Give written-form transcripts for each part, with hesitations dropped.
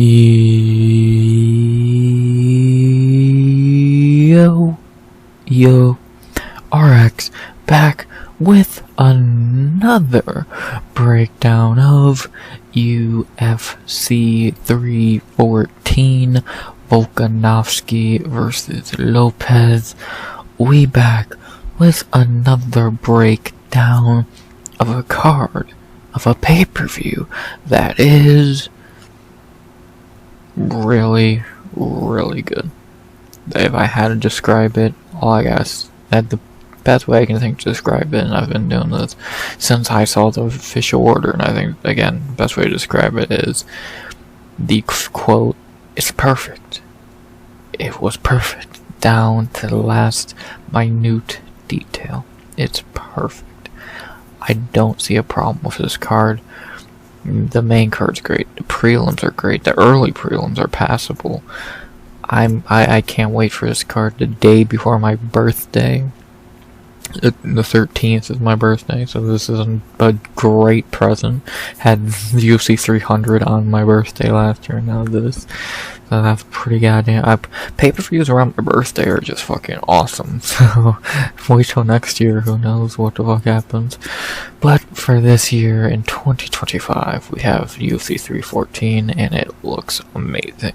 Yo, RX back with another breakdown of UFC 314 Volkanovski versus Lopes. We back with another breakdown of a card of a pay-per-view that is really good. If I had to describe it, the best way I can think to describe it, and I've been doing this since I saw the official order, and I think, again, the best way to describe it is the quote, "It's perfect." It was perfect, down to the last minute detail. It's perfect. I don't see a problem with this card. The main card's great, the prelims are great, the early prelims are passable. I can't wait for this card the day before my birthday. The 13th is my birthday, so this is a great present. Had UFC 300 on my birthday last year, now this. So that's pretty goddamn... Pay-per-views around my birthday are just fucking awesome. So, wait till next year, who knows what the fuck happens. But for this year, in 2025, we have UFC 314, and it looks amazing.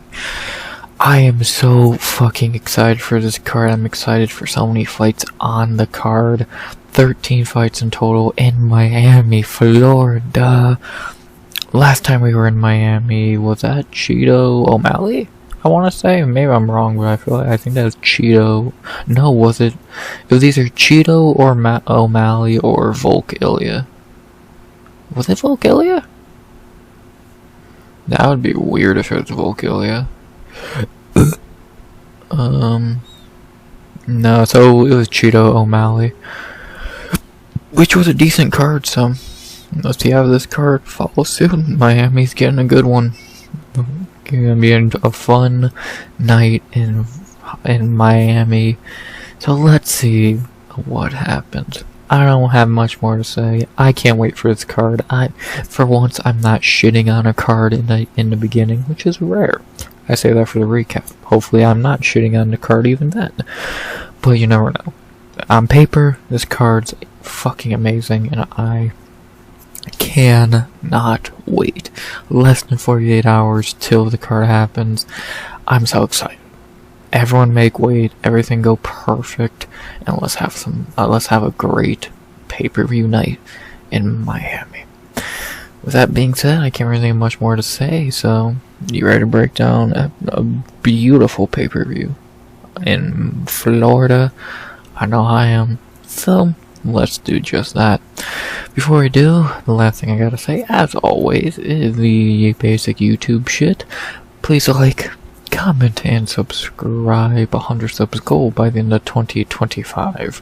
I am so fucking excited for this card. I'm excited for so many fights on the card. 13 fights in total in Miami, Florida. Last time we were in Miami, was that Cheeto O'Malley? I want to say, maybe I'm wrong, but I think that was Cheeto. No, was it? It was either Cheeto or O'Malley or Volk Ilya. Was it Volk Ilya? That would be weird if it was Volk Ilya. No, so it was Cheeto O'Malley, which was a decent card, so let's see how this card follows suit. Miami's getting a good one. Gonna be a fun night in Miami, so let's see what happens. I don't have much more to say. I can't wait for this card. For once, I'm not shitting on a card in the beginning, which is rare. I say that for the recap. Hopefully I'm not shitting on the card even then. But you never know. On paper, this card's fucking amazing, and I cannot wait. Less than 48 hours till the card happens. I'm so excited. Everyone make weight, everything go perfect, and let's have a great pay-per-view night in Miami. With that being said, I can't really have much more to say, so you ready to break down a beautiful pay-per-view in Florida? I know I am, so let's do just that. Before we do, the last thing I gotta say, as always, is the basic YouTube shit. Please like, comment, and subscribe. 100 subs goal by the end of 2025.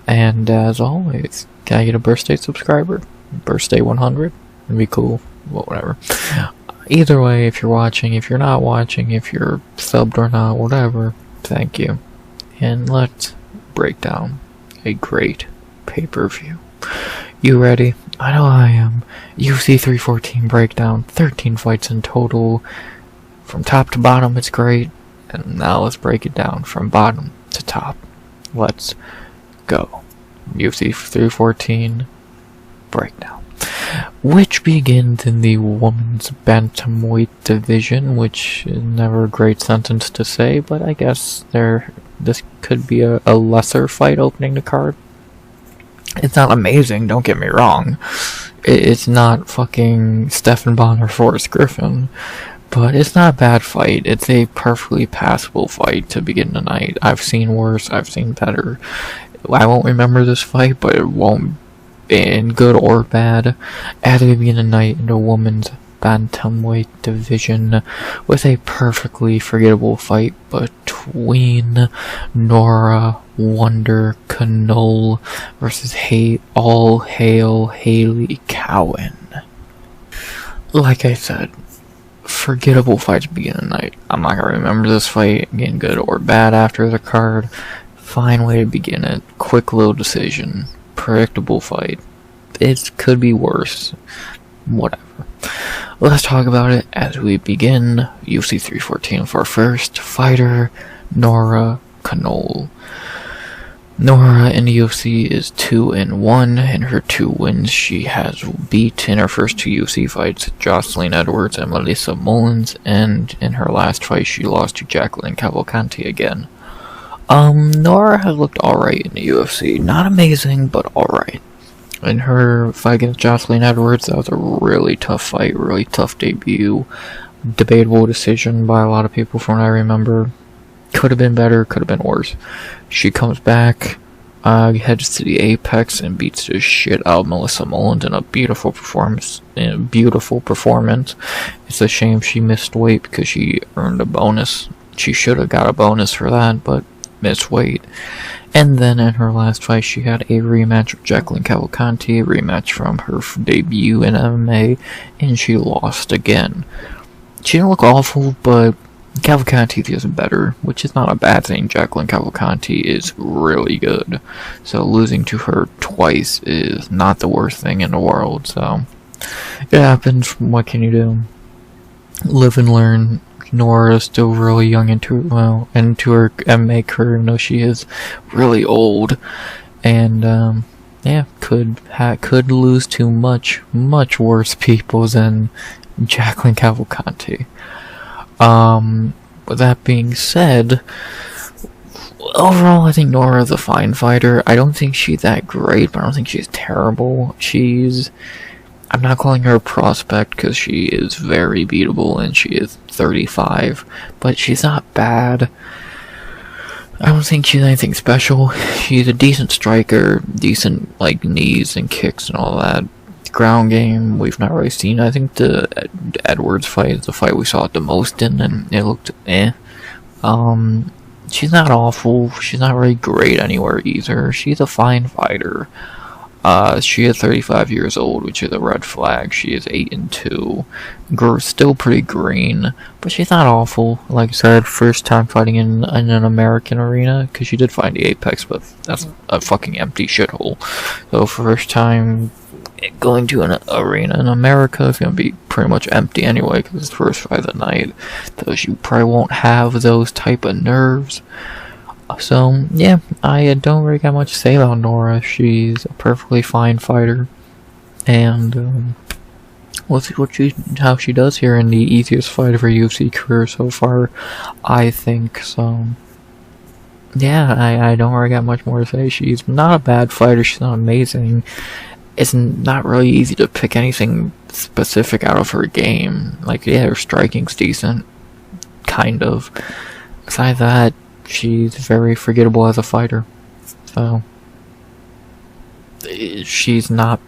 And as always, can I get a birthday subscriber? Birthday 100? It'd be cool. Well, whatever. Either way, if you're watching, if you're not watching, if you're subbed or not, whatever, thank you. And let's break down a great pay-per-view. You ready? I know I am. UFC 314 breakdown, 13 fights in total. From top to bottom, it's great. And now let's break it down from bottom to top. Let's go. UFC 314 breakdown. Which begins in the women's bantamweight division, which is never a great sentence to say, but I guess this could be a lesser fight opening the card. It's not amazing, don't get me wrong. It's not fucking Stephan Bonner or Forrest Griffin, but it's not a bad fight. It's a perfectly passable fight to begin the night. I've seen worse, I've seen better. I won't remember this fight, but it won't in good or bad, at the beginning of the night in the women's bantamweight division with a perfectly forgettable fight between Nora Wonder Cornolle versus All Hail Hailey Cowan. Like I said, forgettable fight to begin the night. I'm not gonna remember this fight again, good or bad after the card. Fine way to begin it. Quick little decision. Predictable fight. It could be worse. Whatever. let's talk about it as we begin. UFC 314 for our first fighter, Nora Cornolle. Nora in the UFC is 2-1. In her 2 wins, she has beat in her first 2 UFC fights Jocelyn Edwards and Melissa Mullins, and in her last fight, she lost to Jacqueline Cavalcanti again. Nora has looked alright in the UFC. Not amazing, but alright. In her fight against Jocelyn Edwards, that was a really tough fight, really tough debut. Debatable decision by a lot of people from what I remember. Could have been better, could have been worse. She comes back, heads to the Apex and beats the shit out of Melissa Mullins in a beautiful performance. It's a shame she missed weight because she earned a bonus. She should have got a bonus for that, but missed weight. And then in her last fight, she had a rematch with Jacqueline Cavalcanti, a rematch from her debut in MMA, and she lost again. She didn't look awful, but Cavalcanti is better, which is not a bad thing. Jacqueline Cavalcanti is really good, so losing to her twice is not the worst thing in the world. So it happens. What can you do? Live and learn. Nora is still really young into her MMA career. I know she is really old, and yeah, could lose to much worse people than Jacqueline Cavalcanti. With that being said, overall, I think Nora is a fine fighter. I don't think she's that great, but I don't think she's terrible. I'm not calling her a prospect because she is very beatable and she is 35, but she's not bad. I don't think she's anything special. She's a decent striker, decent knees and kicks and all that. Ground game we've not really seen. I think the Edwards fight is the fight we saw it the most in, and it looked she's not awful. She's not really great anywhere either. She's a fine fighter. She is 35 years old, which is a red flag. She is 8-2. Still pretty green, but she's not awful. Like I said, first time fighting in an American arena, because she did fight the Apex, but that's a fucking empty shithole. So first time going to an arena in America is going to be pretty much empty anyway, because it's the first fight of the night. So you probably won't have those type of nerves. So, yeah, I don't really got much to say about Nora. She's a perfectly fine fighter. And, we'll see how she does here in the easiest fight of her UFC career so far, I think. So, yeah, I don't really got much more to say. She's not a bad fighter. She's not amazing. It's not really easy to pick anything specific out of her game. Yeah, her striking's decent. Kind of. Besides that, she's very forgettable as a fighter. So she's not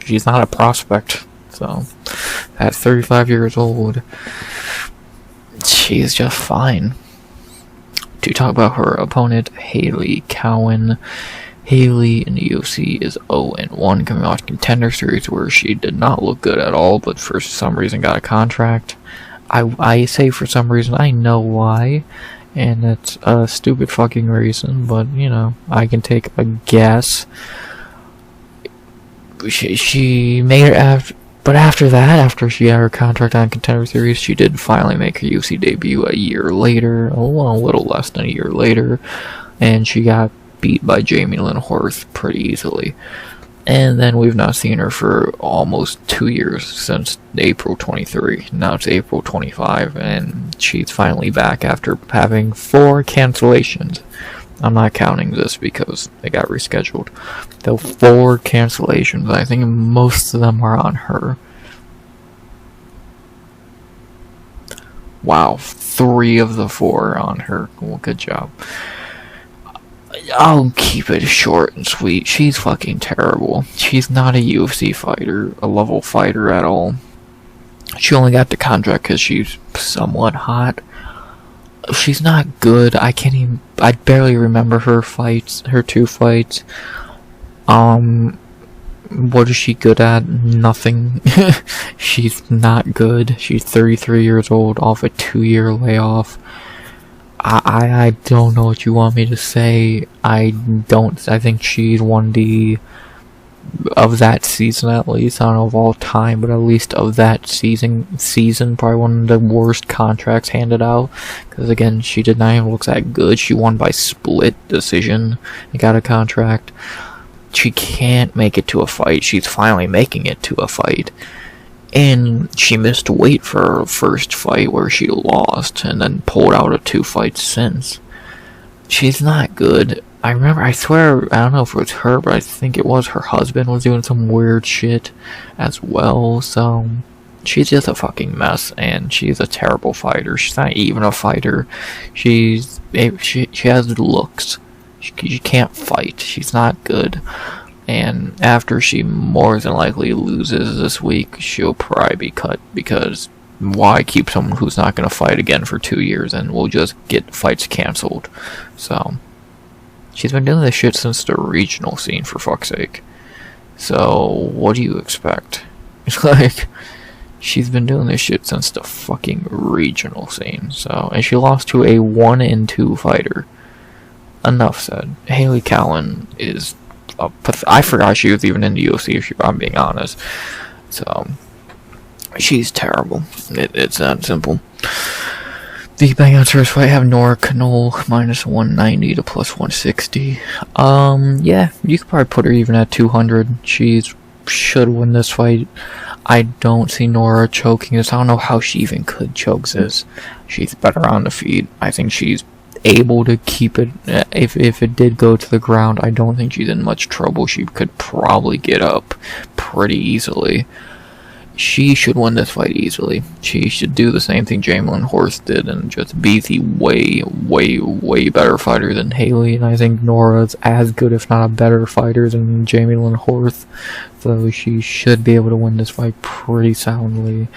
a prospect. So at 35 years old, she's just fine. To talk about her opponent, Hailey Cowan. Hailey in the UFC is 0-1, coming off Contender Series where she did not look good at all, but for some reason got a contract. I say for some reason, I know why. And it's a stupid fucking reason, but, I can take a guess. She made it after she had her contract on Contender Series, she did finally make her UFC debut a year later, a little less than a year later, and she got beat by Jamie Lynn Horth pretty easily. And then we've not seen her for almost 2 years, since April 23. Now it's April 25, and she's finally back after having 4 cancellations. I'm not counting this because they got rescheduled. The 4 cancellations, I think most of them are on her. Wow, 3 of the 4 are on her. Well, good job. I'll keep it short and sweet. She's fucking terrible. She's not a UFC fighter, a level fighter at all. She only got the contract because she's somewhat hot. She's not good. I barely remember her 2 fights. What is she good at? Nothing. She's not good. She's 33 years old, off a 2-year layoff. I don't know what you want me to say. I think she's one of the of that season at least. I don't know of all time, but at least of that season, probably one of the worst contracts handed out. Because again, she did not even look that good. She won by split decision and got a contract. She can't make it to a fight. She's finally making it to a fight. And she missed weight for her first fight where she lost and then pulled out of 2 fights since. She's not good. I swear, I don't know if it was her, but I think it was her husband was doing some weird shit as well, so she's just a fucking mess, and she's a terrible fighter. She's not even a fighter. She has looks. She can't fight. She's not good. And after she more than likely loses this week, she'll probably be cut, because why keep someone who's not going to fight again for 2 years and will just get fights cancelled? So she's been doing this shit since the regional scene, for fuck's sake. So what do you expect? It's like, she's been doing this shit since the fucking regional scene. So, and she lost to a 1-2 fighter. Enough said. Hailey Cowan is I forgot she was even in the UFC, if I'm being honest. So she's terrible. It's that simple. The bang on first fight, I have Nora Cornolle -190 to +160. Yeah, you could probably put her even at 200. She should win this fight. I don't see Nora choking this. I don't know how she even could choke this. She's better on the feet. I think she's able to keep it. If it did go to the ground, I don't think she's in much trouble. She could probably get up pretty easily. She should win this fight easily. She should do the same thing Jamie Horst did and just be the way better fighter than Hailey. And I think Nora's as good, if not a better fighter than Jamie Horst. So she should be able to win this fight pretty soundly.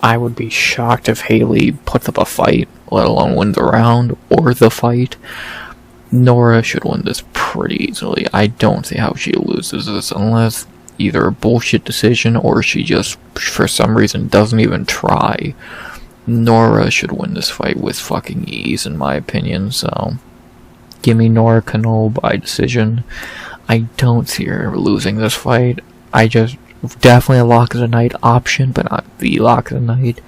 I would be shocked if Hailey puts up a fight, let alone wins the round or the fight. Nora should win this pretty easily. I don't see how she loses this unless either a bullshit decision or she just, for some reason, doesn't even try. Nora should win this fight with fucking ease, in my opinion, so give me Nora Cornolle by decision. I don't see her losing this fight. I just, definitely a lock of the night option, but not the lock of the night.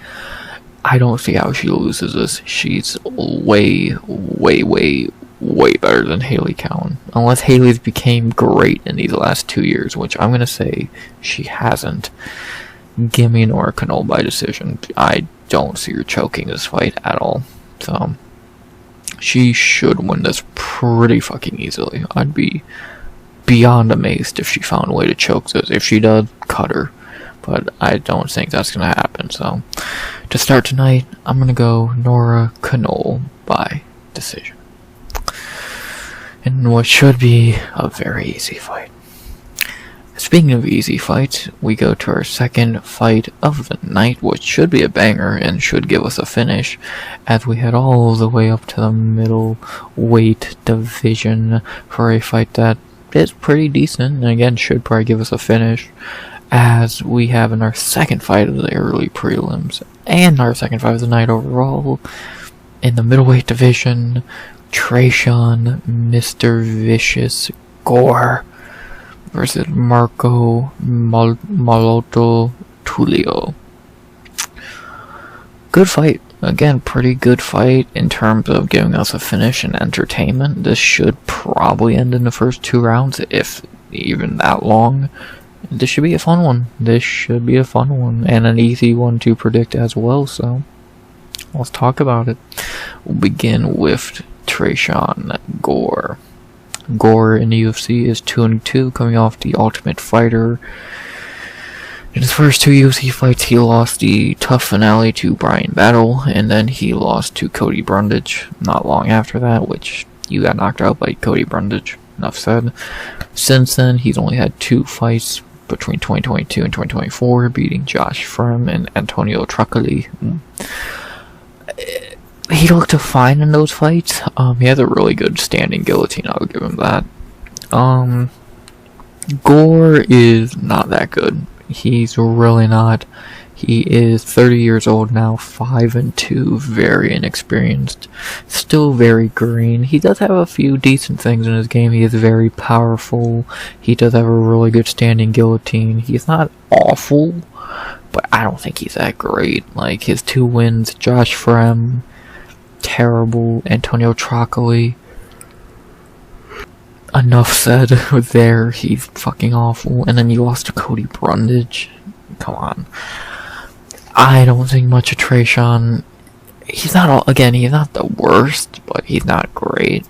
I don't see how she loses this. She's way better than Hailey Cowan. Unless Hailey's became great in these last 2 years, which I'm gonna say she hasn't. Give me Nora Cornolle by decision. I don't see her choking this fight at all. So she should win this pretty fucking easily. I'd be beyond amazed if she found a way to choke this. If she does, cut her. But I don't think that's gonna happen. So to start tonight, I'm gonna go Nora Cornolle by decision. In what should be a very easy fight. Speaking of easy fights, we go to our second fight of the night, which should be a banger and should give us a finish, as we head all the way up to the middleweight division for a fight that is pretty decent, and again should probably give us a finish, as we have in our second fight of the early prelims, and our second fight of the night overall, in the middleweight division, Tresean, Mr. Vicious Gore versus Marco Malotto Tulio. Good fight. Again, pretty good fight in terms of giving us a finish and entertainment. This should probably end in the first 2 rounds, if even that long. This should be a fun one. This should be a fun one, and an easy one to predict as well, so let's talk about it. We'll begin with Tresean Gore. Gore in the UFC is 2-2, coming off the Ultimate Fighter. In his first 2 UFC fights, he lost the tough finale to Brian Battle, and then he lost to Cody Brundage not long after that, which you got knocked out by Cody Brundage, enough said. Since then, he's only had 2 fights between 2022 and 2024, beating Josh Firm and Antonio Truccoli. He looked fine in those fights. He has a really good standing guillotine, I'll give him that. Gore is not that good. He's really not. He is 30 years old now, 5-2, very inexperienced, still very green. He does have a few decent things in his game. He is very powerful. He does have a really good standing guillotine. He's not awful, but I don't think he's that great. Like, his 2 wins, Josh Frem, terrible. Antonio Trocoli, enough said there. He's fucking awful. And then you lost to Cody Brundage. Come on. I don't think much of Tresean. He's not the worst, but he's not great.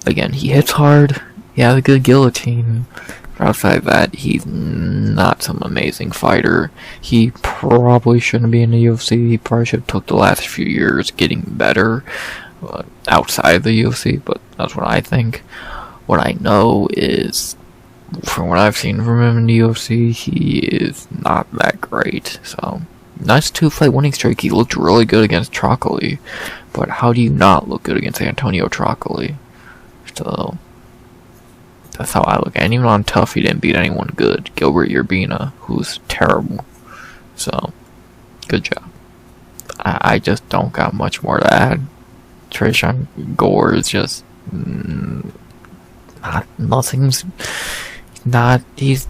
Again, he hits hard. He has a good guillotine. Outside that, he's not some amazing fighter. He probably shouldn't be in the UFC. He probably should have took the last few years getting better outside the UFC, but that's what I think. What I know is, from what I've seen from him in the UFC, he is not that great. So, nice 2-fight winning streak. He looked really good against Trocoli, but how do you not look good against Antonio Trocoli? So, that's how I look at it. And even on tough, he didn't beat anyone good. Gilbert Urbina, who's terrible. So, good job. I just don't got much more to add. Tresean Gore is just he's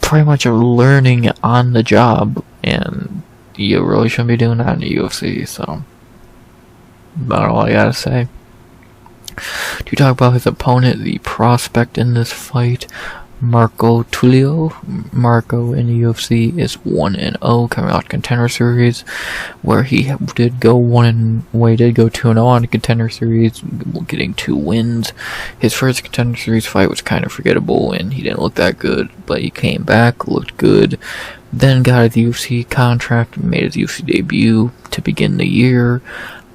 pretty much learning on the job, and you really shouldn't be doing that in the UFC, so about all I gotta say. To talk about his opponent, the prospect in this fight, Marco Tulio. Marco in the UFC is 1-0 coming out of Contender Series, where he did go 2-0 on the Contender Series, getting 2 wins. His first Contender Series fight was kind of forgettable, and he didn't look that good, but he came back, looked good, then got his UFC contract, made his UFC debut to begin the year,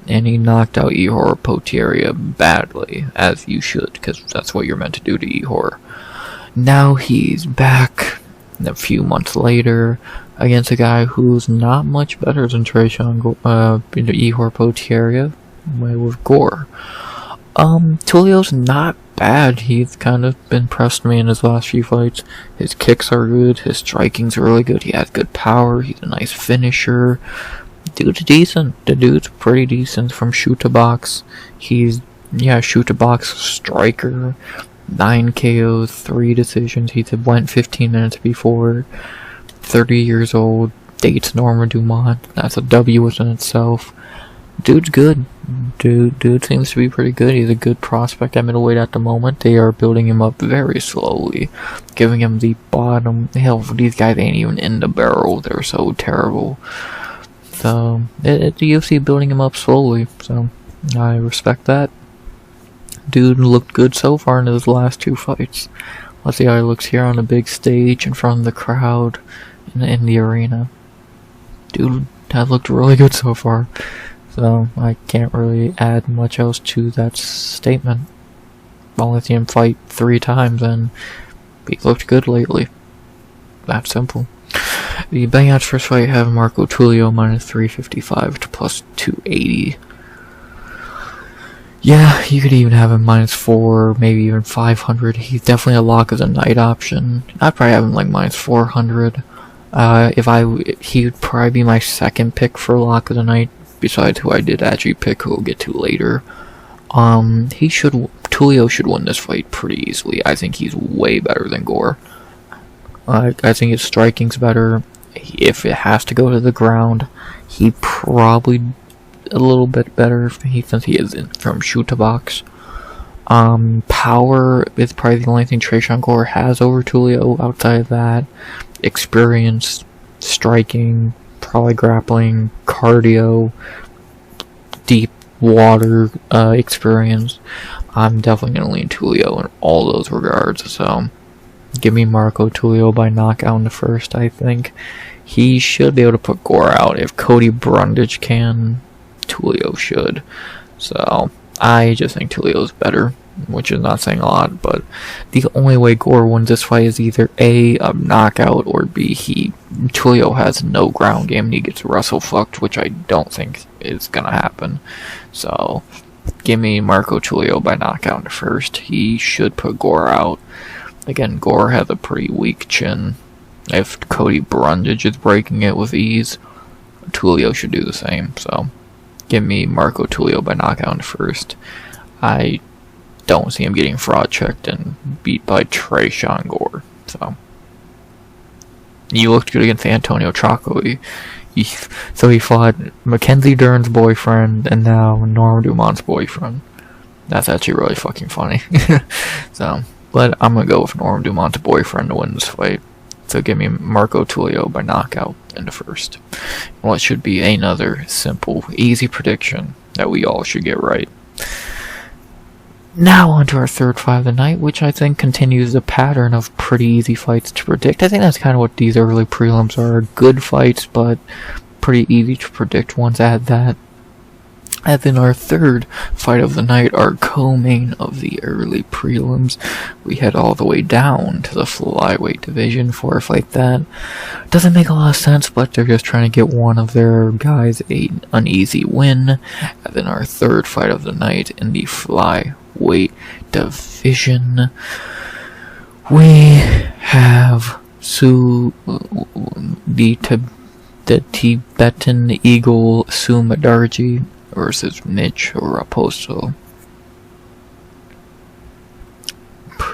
and he knocked out Ihor Potieria badly, as you should, because that's what you're meant to do to Ihor. Now he's back a few months later against a guy who's not much better than Tresean Ihor Potieria with Gore. Tulio's not bad. He's kind of impressed me in his last few fights. His kicks are good, his striking's really good, he has good power, he's a nice finisher. Dude's decent. The dude's pretty decent from shoot to box. He's, shoot to box striker. 9 KOs, 3 decisions. He went 15 minutes before. 30 years old. Dates Nora Dumas. That's a W within itself. Dude's good. Dude seems to be pretty good. He's a good prospect at middleweight at the moment. They are building him up very slowly, giving him the bottom. Hell, these guys ain't even in the barrel. They're so terrible. So, the UFC building him up slowly, so I respect that. Dude looked good so far in his last 2 fights. Let's see how he looks here on the big stage in front of the crowd in the arena. Dude has looked really good so far, so I can't really add much else to that statement. I've only seen him fight 3 times, and he looked good lately. That simple. The betting odds first fight have Marco Tulio -355 to +280. Yeah, you could even have him -4, maybe even 500. He's definitely a lock of the night option. I'd probably have him like -400. He would probably be my second pick for lock of the night, besides who I did actually pick, who we'll get to later. Tulio should win this fight pretty easily. I think he's way better than Gore. I think his striking's better. If it has to go to the ground, he probably a little bit better since he is from shoot to box. Power is probably the only thing Tresean Gore has over Tulio. Outside of that, experience, striking, probably grappling, cardio, deep water experience. I'm definitely going to lean Tulio in all those regards, so give me Marco Tulio by knockout in the first, I think. He should be able to put Gore out. If Cody Brundage can, Tulio should. So, I just think Tulio's better, which is not saying a lot, but the only way Gore wins this fight is either A, a knockout, or B, Tulio has no ground game and he gets wrestle fucked, which I don't think is gonna happen. So, give me Marco Tulio by knockout in the first. He should put Gore out. Again, Gore has a pretty weak chin, If Cody Brundage is breaking it with ease, Tulio should do the same. So, give me Marco Tulio by knockout in the first. I don't see him getting fraud checked and beat by Tresean Gore. So, he looked good against Antonio Choco. So he fought Mackenzie Dern's boyfriend and now Nora Dumas' boyfriend. That's actually really fucking funny. So, but I'm gonna go with Nora Dumas' boyfriend to win this fight. So give me Marco Tulio by knockout in the first. What should be another simple, easy prediction that we all should get right. Now on to our third fight of the night, which I think continues the pattern of pretty easy fights to predict. I think that's kind of what these early prelims are. Good fights, but pretty easy to predict ones at that. And then our third fight of the night, our co-main of the early prelims. We head all the way down to the flyweight division for a fight that doesn't make a lot of sense, but they're just trying to get one of their guys an easy win. And then our third fight of the night in the flyweight division, we have the Tibetan Eagle Sumudaerji versus Mitch or Raposo.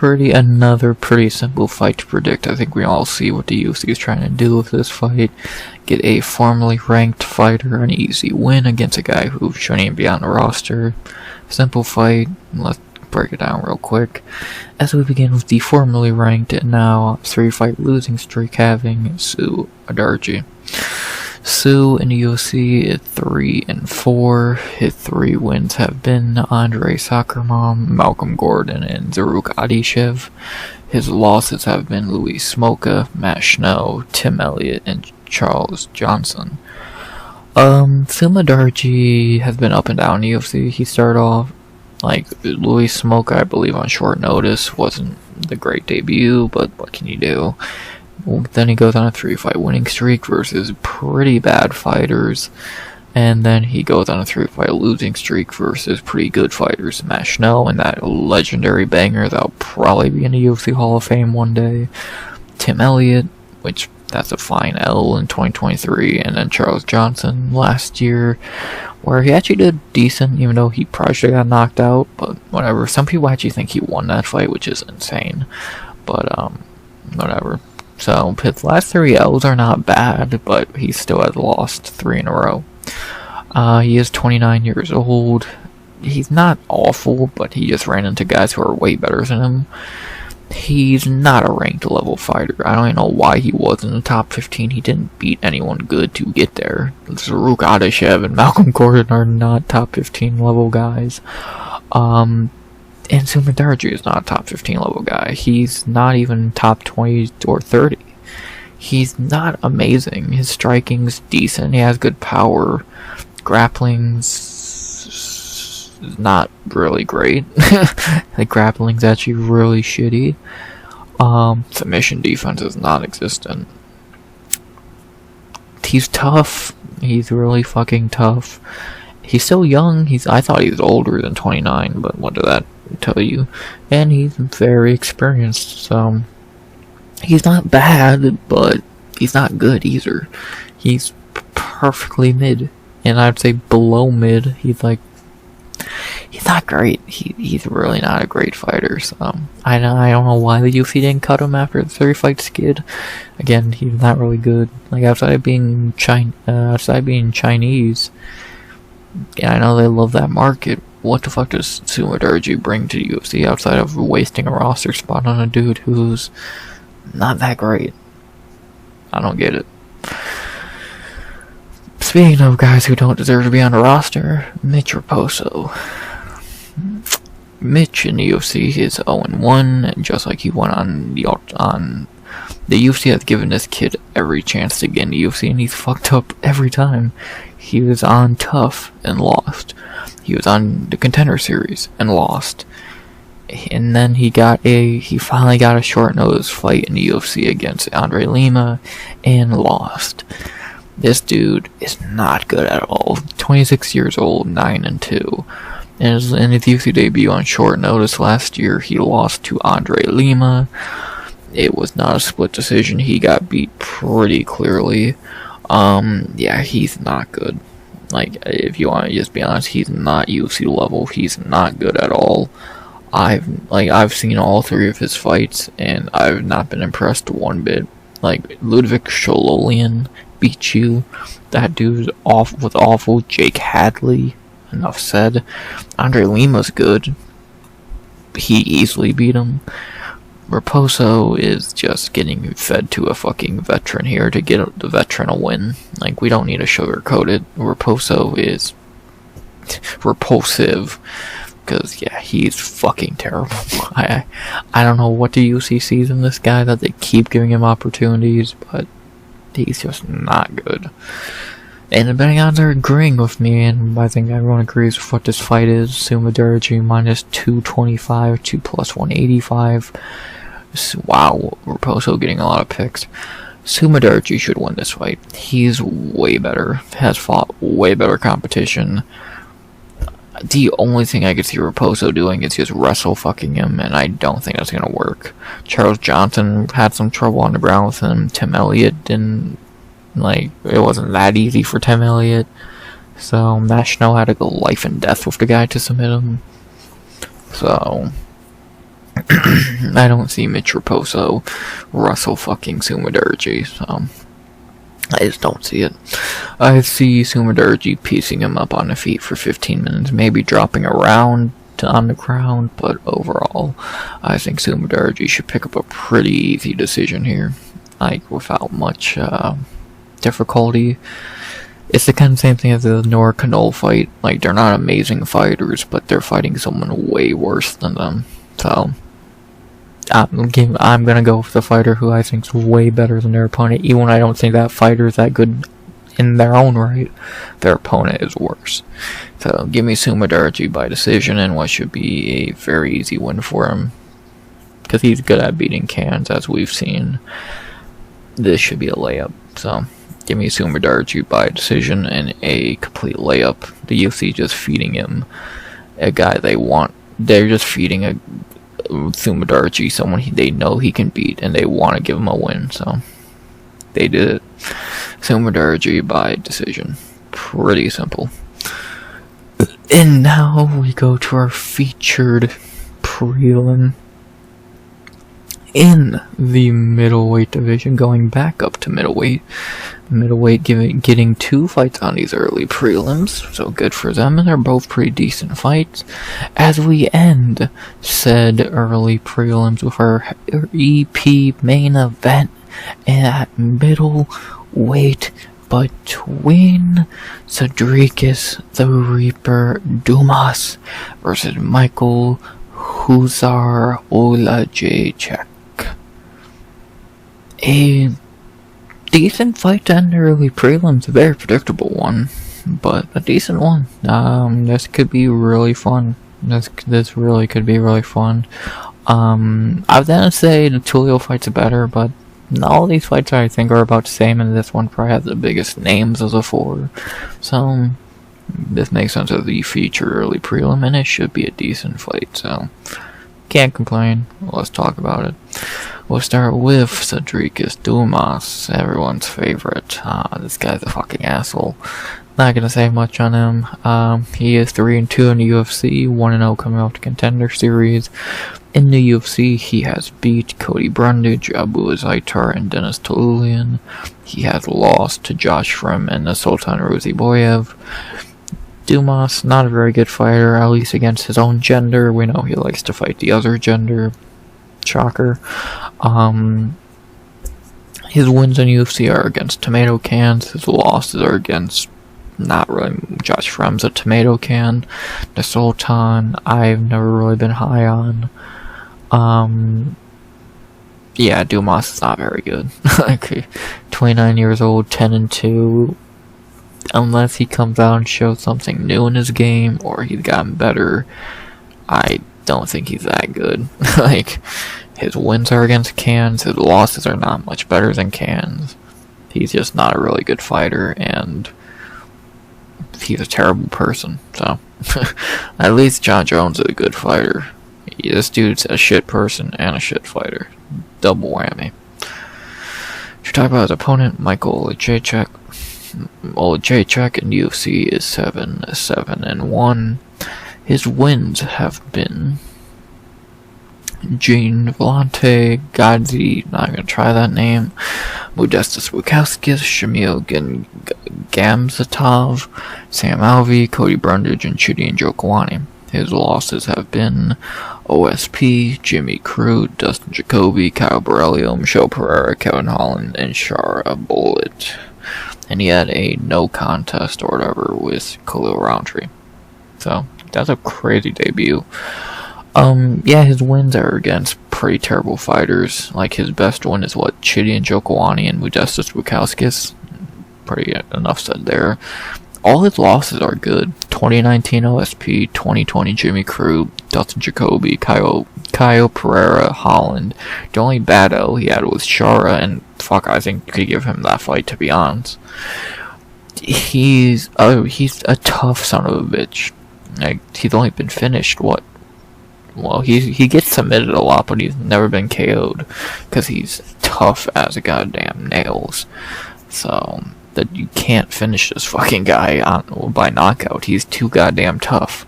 Another pretty simple fight to predict. I think we all see what the UFC is trying to do with this fight. Get a formerly ranked fighter an easy win against a guy who shouldn't even be on the roster. Simple fight. Let's break it down real quick. As we begin with the formerly ranked and now 3-fight losing streak having Sumudaerji. Sue in the UFC at 3-4. His 3 wins have been Andre Soccermom, Malcolm Gordon, and Zaruk Adishev. His losses have been Louis Smoka, Matt Snow, Tim Elliott, and Charles Johnson. Sumudaerji has been up and down in the UFC. He started off like Louis Smoka, I believe, on short notice. Wasn't the great debut, but what can you do? Well, then he goes on a 3-fight winning streak versus pretty bad fighters. And then he goes on a 3-fight losing streak versus pretty good fighters. Matt Snow and that legendary banger that'll probably be in the UFC Hall of Fame one day. Tim Elliott, which that's a fine L in 2023. And then Charles Johnson last year, where he actually did decent, even though he probably should have got knocked out. But whatever. Some people actually think he won that fight, which is insane. But, whatever. So, his last 3 L's are not bad, but he still has lost 3 in a row. He is 29 years old. He's not awful, but he just ran into guys who are way better than him. He's not a ranked level fighter. I don't even know why he was in the top 15. He didn't beat anyone good to get there. Zaruk Adishev and Malcolm Gordon are not top 15 level guys. And Sumudaerji is not a top 15 level guy. He's not even top 20 or 30. He's not amazing. His striking's decent. He has good power. Grappling's not really great. Like, grappling's actually really shitty. Submission defense is non-existent. He's tough. He's really fucking tough. He's still young. I thought he was older than 29, but what did that tell you? And he's very experienced, so he's not bad, but he's not good either. He's perfectly mid, and I'd say below mid. He's not great. He's really not a great fighter. So I don't know why the UFC didn't cut him after the 3-fight skid. Again, he's not really good. Like, outside of being Chinese, yeah, I know they love that market. What the fuck does Sumudaerji bring to the UFC outside of wasting a roster spot on a dude who's not that great? I don't get it. Speaking of guys who don't deserve to be on the roster, Mitch Raposo. Mitch in the UFC is 0-1, just like he went on the UFC has given this kid every chance to get in the UFC, and he's fucked up every time. He was on Tough and lost. He was on the Contender Series and lost. And then he finally got a short notice fight in the UFC against Andre Lima and lost. This dude is not good at all. 26 years old, 9-2. And in his UFC debut on short notice last year, he lost to Andre Lima. it was not a split decision. He got beat pretty clearly. Yeah, he's not good. Like, if you want to just be honest, he's not UFC level. He's not good at all. I've seen all 3 of his fights, and I've not been impressed one bit. Like, Ludwig Shololian beat you. That dude was awful. Jake Hadley, enough said. Andre Lima's good. He easily beat him. Raposo is just getting fed to a fucking veteran here to get the veteran a win. Like, we don't need to sugarcoat it. Raposo is repulsive. Because, yeah, he's fucking terrible. I don't know what the UFC sees in this guy that they keep giving him opportunities, but he's just not good. And the betting odds are agreeing with me, and I think everyone agrees with what this fight is. Sumudaerji minus 225 to plus 185. Wow, Raposo getting a lot of picks. Sumudaerji should win this fight. He's way better. Has fought way better competition. The only thing I could see Raposo doing is just wrestle fucking him, and I don't think that's gonna work. Charles Johnson had some trouble on the ground with him. Tim Elliott didn't, like, it wasn't that easy for Tim Elliott. So, National had to go life and death with the guy to submit him. So, I don't see Mitch Raposo wrestle fucking Sumudaerji, so I just don't see it. I see Sumudaerji piecing him up on the feet for 15 minutes, maybe dropping around on the ground, but overall, I think Sumudaerji should pick up a pretty easy decision here, like, without much difficulty. It's the kind of same thing as the Nora Cornolle fight. Like, they're not amazing fighters, but they're fighting someone way worse than them. So, I'm gonna go with the fighter who I think is way better than their opponent. Even when I don't think that fighter is that good in their own right, their opponent is worse. So, give me Sumudaerji by decision in what should be a very easy win for him. Because he's good at beating cans, as we've seen. This should be a layup. So, give me Sumudaerji by decision and a complete layup. The UFC just feeding him a guy they want. They're just feeding a Sumudaerji someone they know he can beat, and they want to give him a win, so they did it. Sumudaerji by decision. Pretty simple. And now we go to our featured prelim in the middleweight division, going back up to middleweight. Middleweight getting 2 fights on these early prelims, so good for them, and they're both pretty decent fights. As we end said early prelims with our EP main event at middleweight between Sedriques the Reaper Dumas versus Michał Huzar Oleksiejczuk. A decent fight to end the early prelims, a very predictable one, but a decent one. This could be really fun. This really could be really fun. I was gonna say the Tulio fight's better, but all these fights I think are about the same, and this one probably has the biggest names of the 4. So, this makes sense as the feature early prelim, and it should be a decent fight, so can't complain. Let's talk about it. We'll start with Sedriques Dumas, everyone's favorite. This guy's a fucking asshole. Not gonna say much on him. He is 3-2 in the UFC, 1-0 coming off the Contender Series. In the UFC, he has beat Cody Brundage, Abu Azaitar, and Denis Tolulian. He has lost to Josh Frim and the Sultan Ruziboyev. Dumas, not a very good fighter, at least against his own gender. We know he likes to fight the other gender. Shocker. His wins in UFC are against tomato cans. His losses are against, not really, Josh Frem's a tomato can. The Sultan, I've never really been high on. Yeah, Dumas is not very good. Like, 29 years old, 10-2. Unless he comes out and shows something new in his game, or he's gotten better, I don't think he's that good. Like, his wins are against cans, his losses are not much better than cans. He's just not a really good fighter, and he's a terrible person, so. At least John Jones is a good fighter. This dude's a shit person and a shit fighter. double whammy. To talk about his opponent, Michał Oleksiejczuk. Oleksiejczuk in UFC is 7-1. His wins have been Gene Vellante, Gadzi, not gonna try that name, Modestas Wachowskis, Shamil Gamzatov, Sam Alvey, Cody Brundage, and Julian Jokwani. His losses have been OSP, Jimmy Crute, Dustin Jacoby, Kyle Borrello, Michał Pereira, Kevin Holland, and Shara Bullet. And he had a no contest or whatever with Khalil Roundtree. So, that's a crazy debut. Yeah, his wins are against pretty terrible fighters. Like, his best one is what? Julian Jokwani and Modestas Wachowskis. Pretty enough said there. All his losses are good. 2019 OSP, 2020 Jimmy Crute, Dustin Jacoby, Kyle Pereira, Holland. The only bad L he had was Shara, and fuck, I think you could give him that fight, to be honest. He's a tough son of a bitch. Like, he's only been finished, what? Well, he gets submitted a lot, but he's never been KO'd, because he's tough as a goddamn nails. So, that you can't finish this fucking guy by knockout. He's too goddamn tough.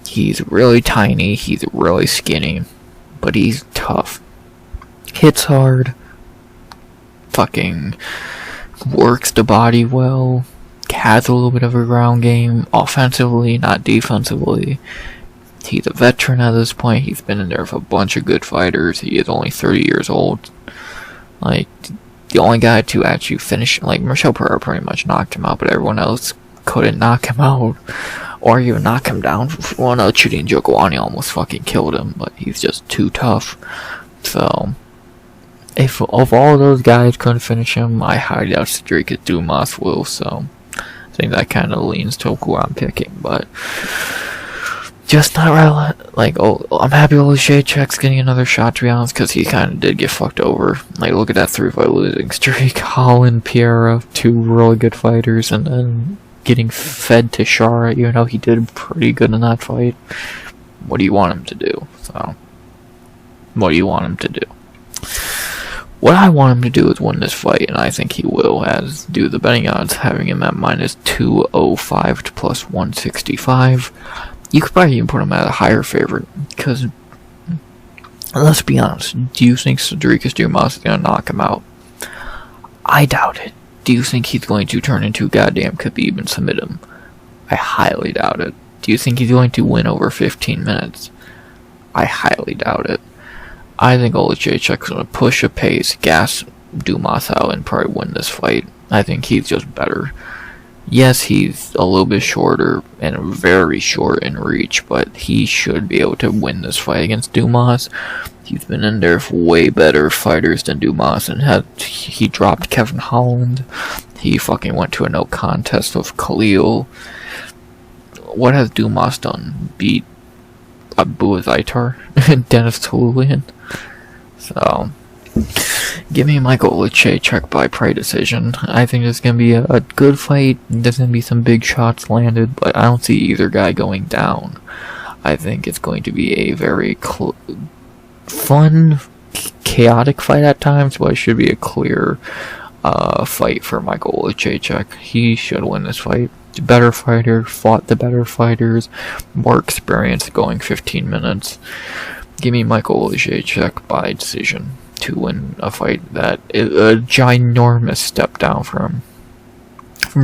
He's really tiny, he's really skinny, but he's tough. Hits hard, fucking works the body well, has a little bit of a ground game, offensively, not defensively. He's a veteran at this point. He's been in there with a bunch of good fighters. He is only 30 years old. Like, the only guy to actually finish, like, Michał Pereira pretty much knocked him out, but everyone else couldn't knock him out. Or even knock him down. Well, no, Julian Jokwani almost fucking killed him, but he's just too tough. So, if of all those guys couldn't finish him, I highly doubt Sedriques Dumas will, so I think that kind of leans to who I'm picking, but just not right. Like, I'm happy Oleksiejczuk's getting another shot, to be honest, because he kind of did get fucked over. Like, look at that 3-fight losing streak. Holland, Pereira, two really good fighters, and then getting fed to Shara, even though he did pretty good in that fight. What do you want him to do? So, what do you want him to do? What I want him to do is win this fight, and I think he will, as do the betting odds, having him at minus 205 to plus 165. You could probably even put him at a higher favorite, because, let's be honest, do you think Sedriques Dumas is going to knock him out? I doubt it. Do you think he's going to turn into goddamn Khabib and submit him? I highly doubt it. Do you think he's going to win over 15 minutes? I highly doubt it. I think Oleksiejczuk's going to push a pace, gas Dumas out, and probably win this fight. I think he's just better. Yes, he's a little bit shorter and very short in reach, but he should be able to win this fight against Dumas. He's been in there for way better fighters than Dumas, and he dropped Kevin Holland. He fucking went to a no contest with Khalil. What has Dumas done? Beat Abu Zaitar and Dennis Julian. So, give me Michał Oleksiejczuk by prey decision. I think it's going to be a good fight. There's going to be some big shots landed, but I don't see either guy going down. I think it's going to be a very fun, chaotic fight at times, but it should be a clear fight for Michał Oleksiejczuk. He should win this fight. The better fighter, fought the better fighters, more experience going 15 minutes. Give me Michał Oleksiejczuk by decision to win a fight that is a ginormous step down from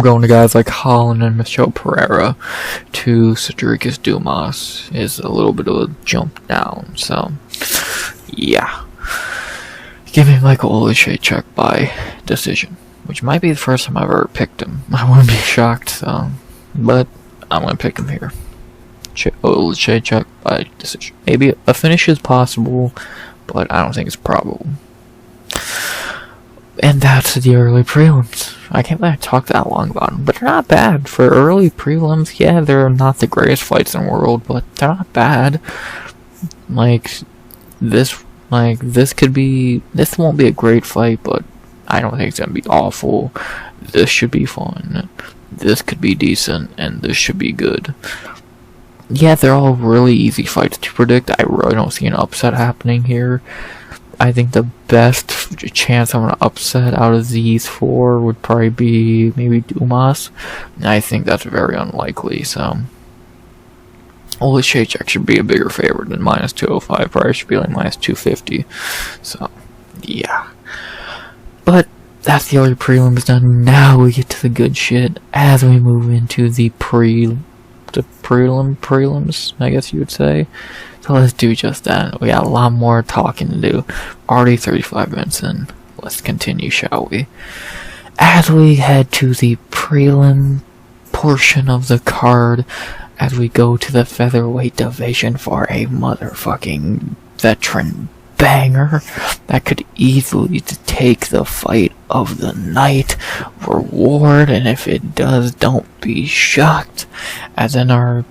going to guys like Holland and Michał Pereira to Sedriques Dumas is a little bit of a jump down. So, yeah. Give me Michał Oleksiejczuk by decision, which might be the first time I've ever picked him. I wouldn't be shocked, so, but I'm going to pick him here. Oleksiejczuk by decision. Maybe a finish is possible, but I don't think it's probable. And that's the early prelims. I can't believe I talked that long about them, but they're not bad. For early prelims, yeah, they're not the greatest fights in the world, but they're not bad. This won't be a great fight, but I don't think it's gonna be awful. This should be fun. This could be decent, and this should be good. Yeah, they're all really easy fights to predict. I really don't see an upset happening here. I think the best chance I'm going to upset out of these four would probably be maybe Dumas. I think that's very unlikely, so Oleksiejczuk should be a bigger favorite than minus 205. Probably should be like minus 250. So, yeah. But that's the other prelims done. Now we get to the good shit as we move into the prelims, I guess you would say. So let's do just that. We got a lot more talking to do. Already 35 minutes in. Let's continue, shall we? As we head to the prelim portion of the card, as we go to the featherweight division for a motherfucking veteran banger that could easily take the fight of the night reward, and if it does, don't be shocked, as in our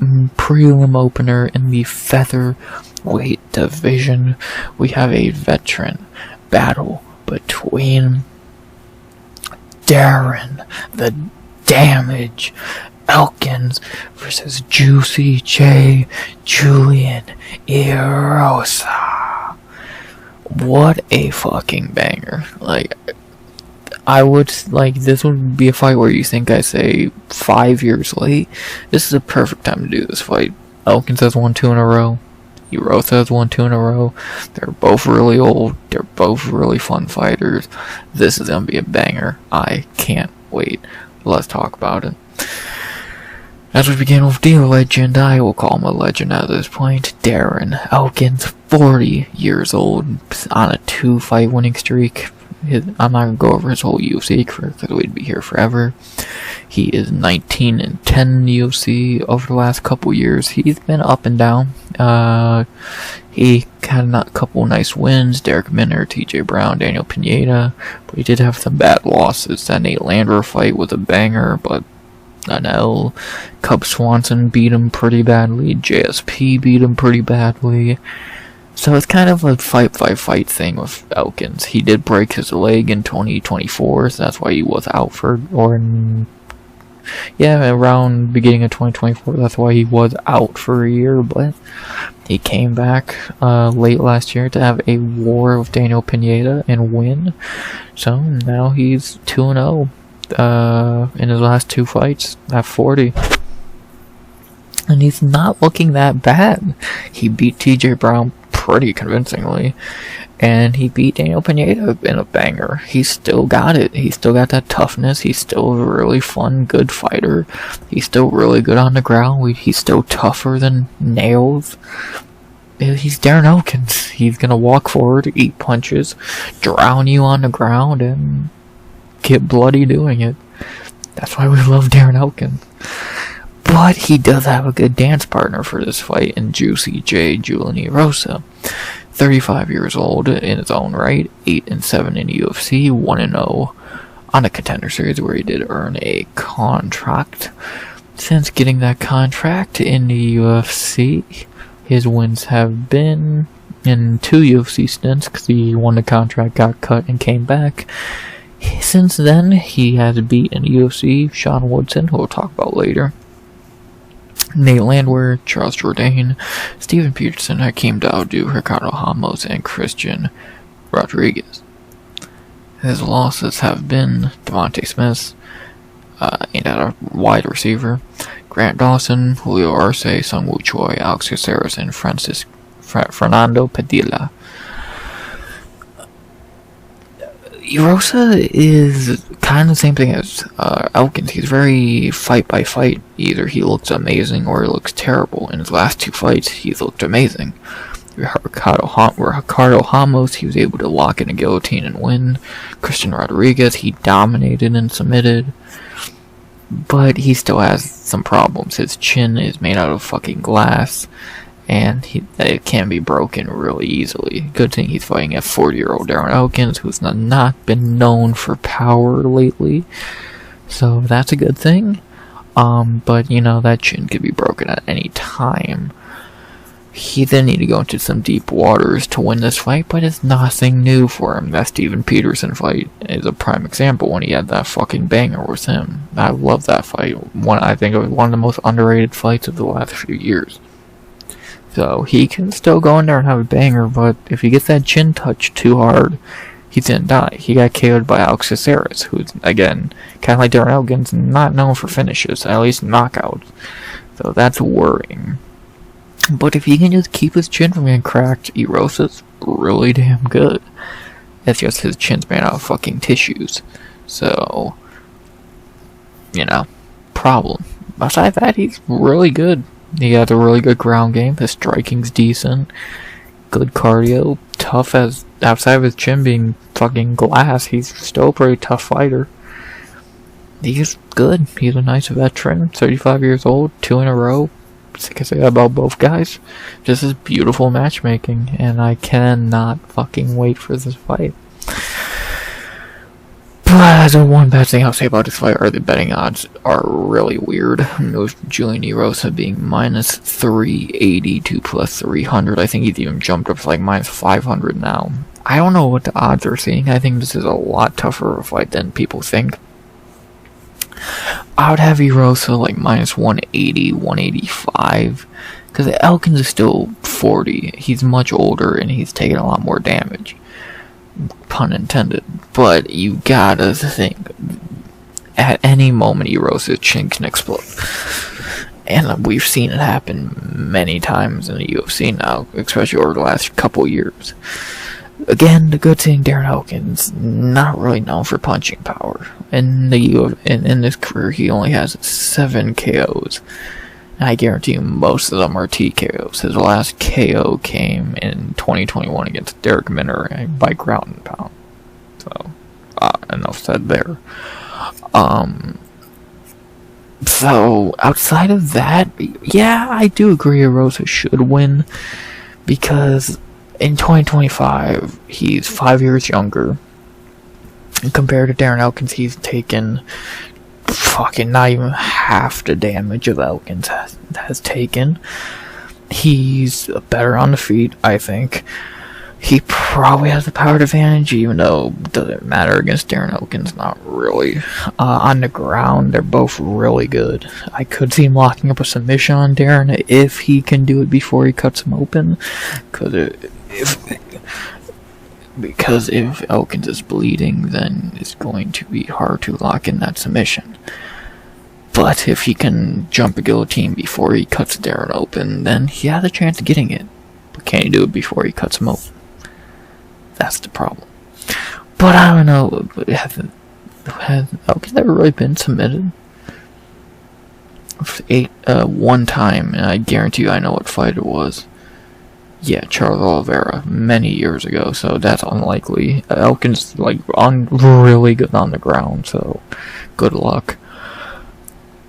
prelim opener in the featherweight division, we have a veteran battle between Darren, the Damage Elkins versus Juicy J, Julian, Erosa. What a fucking banger. Like, I would, like, this would be a fight where you think I say 5 years late. This is a perfect time to do this fight. Elkins has won 2 in a row. Erosa has won 2 in a row. They're both really old. They're both really fun fighters. This is gonna be a banger. I can't wait. Let's talk about it. As we begin with the legend, I will call him a legend at this point, Darren Elkins, 40 years old, on a 2-fight winning streak. I'm not going to go over his whole UFC career because we'd be here forever. He is 19-10 in the UFC over the last couple years. He's been up and down. He had a couple nice wins, Derek Minner, TJ Brown, Daniel Pineda, but he did have some bad losses. That Nate Landwehr fight was a banger, but an L. Cub Swanson beat him pretty badly. JSP beat him pretty badly. So it's kind of a fight-by-fight thing with Elkins. He did break his leg in 2024, so that's why he was out for, around beginning of 2024, that's why he was out for a year, but he came back late last year to have a war with Daniel Pineda and win. So now he's 2-0 in his last 2 fights at 40. And he's not looking that bad. He beat TJ Brown pretty convincingly, and he beat Daniel Pineda in a banger. He's still got it. He's still got that toughness. He's still a really fun, good fighter. He's still really good on the ground. He's still tougher than nails. He's Darren Elkins. He's gonna walk forward, eat punches, drown you on the ground, and get bloody doing it. That's why we love Darren Elkins. But he does have a good dance partner for this fight in Juicy J, Julian Erosa. 35 years old in his own right, 8-7 in the UFC, 1-0 on a Contender Series where he did earn a contract. Since getting that contract in the UFC, his wins have been in 2 UFC stints because he won the contract, got cut, and came back. Since then, he has beaten UFC Sean Woodson, who we'll talk about later, Nate Landwehr, Charles Jourdain, Steven Peterson, Hakeem Dawodu, Ricardo Ramos, and Christian Rodriguez. His losses have been Devontae Smith, and at a wide receiver, Grant Dawson, Julio Arce, Sung Woo Choi, Alex Caceres, and Fernando Padilla. Erosa is kind of the same thing as Elkins. He's very fight by fight. Either he looks amazing or he looks terrible. In his last 2 fights, he's looked amazing. Ricardo Ramos, he was able to lock in a guillotine and win. Christian Rodriguez, he dominated and submitted. But he still has some problems. His chin is made out of fucking glass, and it can be broken really easily. Good thing he's fighting a 40-year-old Darren Elkins, who's not been known for power lately. So that's a good thing. But, that chin could be broken at any time. He then need to go into some deep waters to win this fight, but it's nothing new for him. That Steven Peterson fight is a prime example when he had that fucking banger with him. I love that fight. I think it was one of the most underrated fights of the last few years. So he can still go in there and have a banger, but if he gets that chin touch too hard, he's gonna die. He got KO'd by Oleksiejczuk, who's, again, kind of like Darren Elkins, not known for finishes, at least knockouts. So that's worrying. But if he can just keep his chin from getting cracked, Erosa's really damn good. It's just his chin's made out of fucking tissues. So, problem. Besides that, he's really good. He has a really good ground game. His striking's decent. Good cardio. Tough as, outside of his chin being fucking glass, he's still a pretty tough fighter. He's good. He's a nice veteran. 35 years old. 2 in a row. I can say that about both guys. This is beautiful matchmaking, and I cannot fucking wait for this fight. But the one bad thing I'll say about this fight are the betting odds are really weird. With Julian Erosa being minus 380 to plus 300. I think he's even jumped up to like minus 500 now. I don't know what the odds are saying. I think this is a lot tougher of a fight than people think. I would have Erosa like minus 180, 185. Because Elkins is still 40. He's much older and he's taking a lot more damage. Pun intended. But you gotta think, at any moment Erosa's chin can explode. And we've seen it happen many times in the UFC now, especially over the last couple years. Again, the good thing, Darren Elkins, not really known for punching power. In this career, he only has 7 KOs. And I guarantee you most of them are TKOs. His last KO came in 2021 against Derek Minner by ground and pound. So, enough said there. So, outside of that, yeah, I do agree Erosa should win. Because in 2025, he's 5 years younger. And compared to Darren Elkins, he's taken fucking not even half the damage of Elkins has taken. He's better on the feet, I think. He probably has the power advantage, even though it doesn't matter against Darren Elkins, not really. On the ground, they're both really good. I could see him locking up a submission on Darren if he can do it before he cuts him open. Because if Elkins is bleeding, then it's going to be hard to lock in that submission. But if he can jump a guillotine before he cuts Darren open, then he has a chance of getting it. But can he do it before he cuts him open? That's the problem. But I don't know, has Elkins ever really been submitted? One time, and I guarantee you I know what fight it was. Yeah, Charles Oliveira, many years ago, so that's unlikely. Elkins, really good on the ground, so good luck.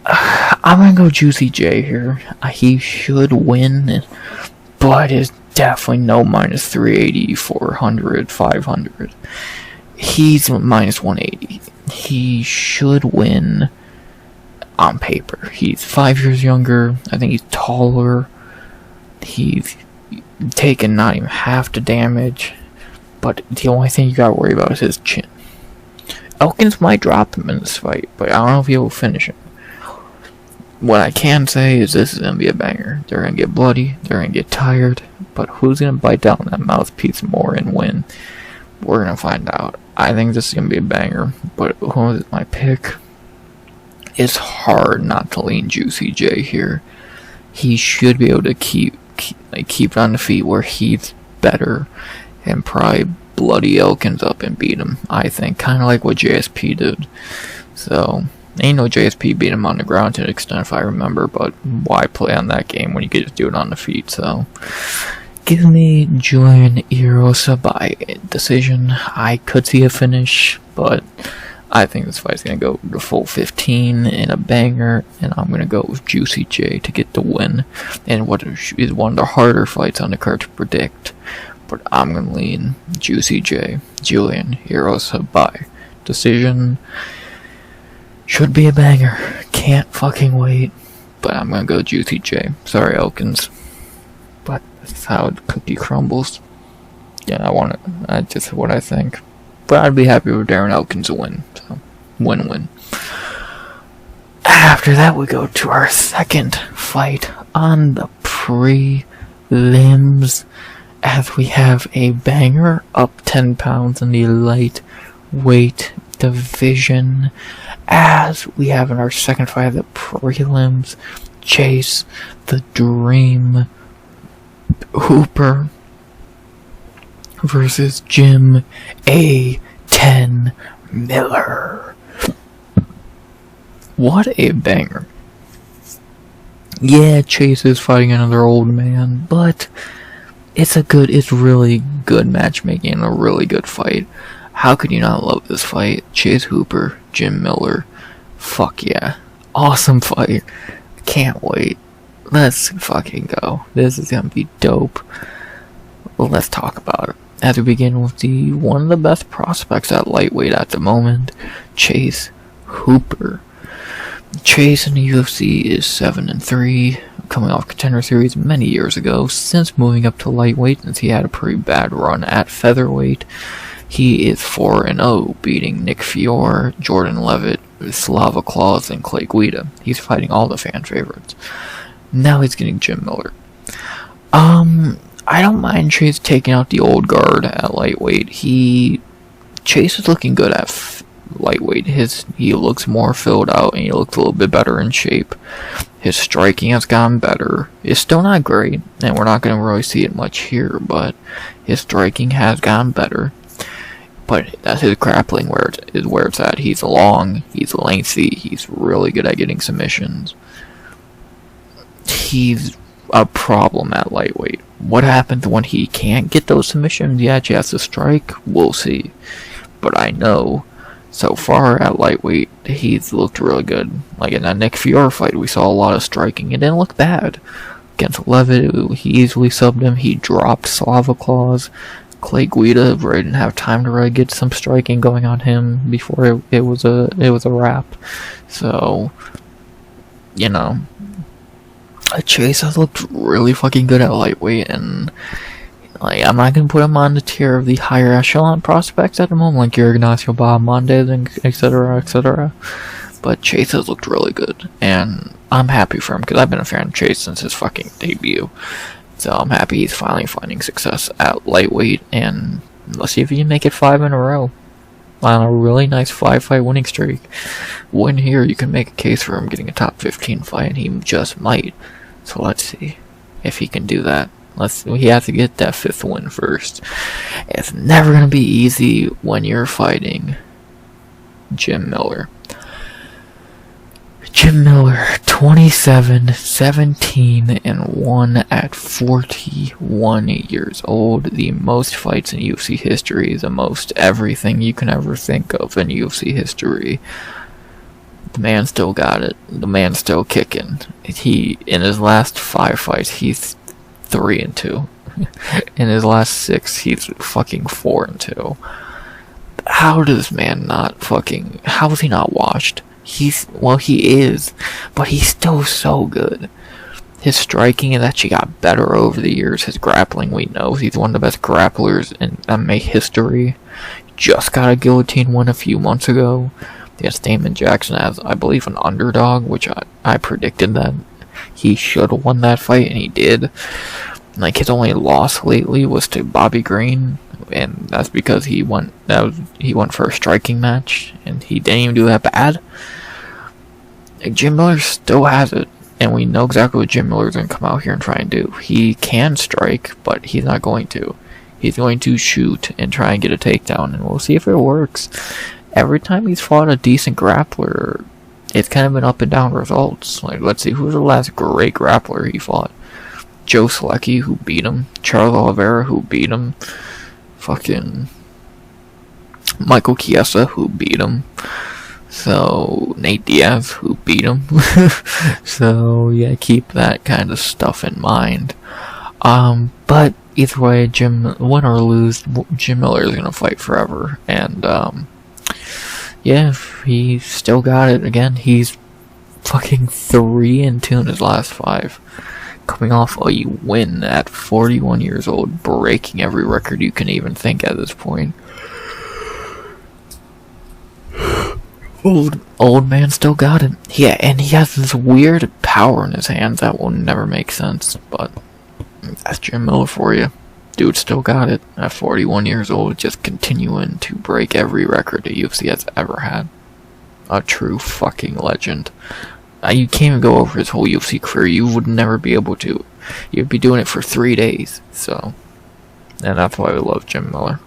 I'm gonna go Juicy J here. He should win, but it's definitely no minus 380, 400, 500. He's minus 180. He should win on paper. He's 5 years younger. I think he's taller. He's taken not even half the damage, but the only thing you gotta worry about is his chin. Elkins might drop him in this fight, but I don't know if he will finish him. What I can say is this is gonna be a banger. They're gonna get bloody, they're gonna get tired, but who's gonna bite down that mouthpiece more and win? We're gonna find out. I think this is gonna be a banger, but who is my pick? It's hard not to lean Juicy J here. He should be able to keep it on the feet where he's better and probably bloody Elkins up and beat him, I think. Kind of like what JSP did. So, ain't no JSP beat him on the ground to an extent if I remember, but why play on that game when you could just do it on the feet? So, give me Julian Erosa by decision. I could see a finish, but I think this fight's going to go the full 15 in a banger, and I'm going to go with Juicy J to get the win, and what is one of the harder fights on the card to predict, but I'm going to lean Juicy J, Julian Erosa by decision. Should be a banger, can't fucking wait, but I'm going to go Juicy J. Sorry Elkins, but that's how the cookie crumbles. Yeah, that's just what I think. But I'd be happy with Darren Elkins to win. So, win-win. After that, we go to our second fight on the prelims. limbs, as we have a banger up 10 pounds in the lightweight division, as we have in our second fight of the prelims, Chase the Dream Hooper versus Jim A10 Miller. What a banger. Yeah, Chase is fighting another old man, but it's really good matchmaking and a really good fight. How could you not love this fight? Chase Hooper, Jim Miller. Fuck yeah. Awesome fight. Can't wait. Let's fucking go. This is gonna be dope. Let's talk about it. As we begin with one of the best prospects at lightweight at the moment, Chase Hooper. Chase in the UFC is 7-3, coming off Contender Series many years ago. Since moving up to lightweight, since he had a pretty bad run at featherweight, he is 4-0, beating Nick Fiore, Jordan Levitt, Slava Claus, and Clay Guida. He's fighting all the fan favorites. Now he's getting Jim Miller. I don't mind Chase taking out the old guard at lightweight. Chase is looking good at lightweight. He looks more filled out and he looks a little bit better in shape. His striking has gotten better. It's still not great, and we're not going to really see it much here, but his striking has gotten better. But that's his grappling where it's at. He's long, he's lengthy, he's really good at getting submissions. He's a problem at lightweight. What happens when he can't get those submissions? Yeah, he has to strike. We'll see. But I know, so far at lightweight, he's looked really good. Like in that Nick Fiore fight, we saw a lot of striking. It didn't look bad. Against Levitt, he easily subbed him. He dropped Slava Claus. Clay Guida really didn't have time to really get some striking going on him before it was a wrap. So, you know, Chase has looked really fucking good at lightweight, and like I'm not gonna put him on the tier of the higher echelon prospects at the moment, like your Ignacio Bahamondes and etc., etc. But Chase has looked really good, and I'm happy for him because I've been a fan of Chase since his fucking debut. So I'm happy he's finally finding success at lightweight, and let's see if he can make it 5 in a row on a really nice 5-fight winning streak. Win here, you can make a case for him getting a top 15 fight, and he just might. So let's see if he can do that. He has to get that 5th win first. It's never going to be easy when you're fighting Jim Miller. Jim Miller, 27-17-1 at 41 years old. The most fights in UFC history, the most everything you can ever think of in UFC history. The man still got it. The man's still kicking. In his last 5 fights, he's 3-2. In his last 6, he's fucking 4-2. How does this man how is he not washed? He is, but he's still so good. His striking has actually got better over the years. His grappling, we know, he's one of the best grapplers in MMA history. Just got a guillotine win a few months ago against Damon Jackson as, I believe, an underdog, which I predicted that he should have won that fight, and he did. Like, his only loss lately was to Bobby Green, and that's because he went for a striking match, and he didn't even do that bad. Jim Miller still has it, and we know exactly what Jim Miller's going to come out here and try and do. He can strike, but he's not going to. He's going to shoot and try and get a takedown, and we'll see if it works. Every time he's fought a decent grappler, it's kind of been up and down results. Like, let's see, who's the last great grappler he fought? Joe Selecki, who beat him. Charles Oliveira, who beat him. Fucking Michael Chiesa, who beat him. So, Nate Diaz, who beat him. So, yeah, keep that kind of stuff in mind. But either way, win or lose, Jim Miller is going to fight forever. And, yeah, he's still got it. Again, he's fucking 3-2 in his last 5. Coming off a win at 41 years old, breaking every record you can even think at this point. Old man still got it. Yeah, and he has this weird power in his hands that will never make sense, but That's Jim Miller for you. Dude still got it at 41 years old, just continuing to break every record the UFC has ever had. A true fucking legend. You can't even go over his whole UFC career. You would never be able to. You'd be doing it for 3 days. So, and that's why we love Jim Miller.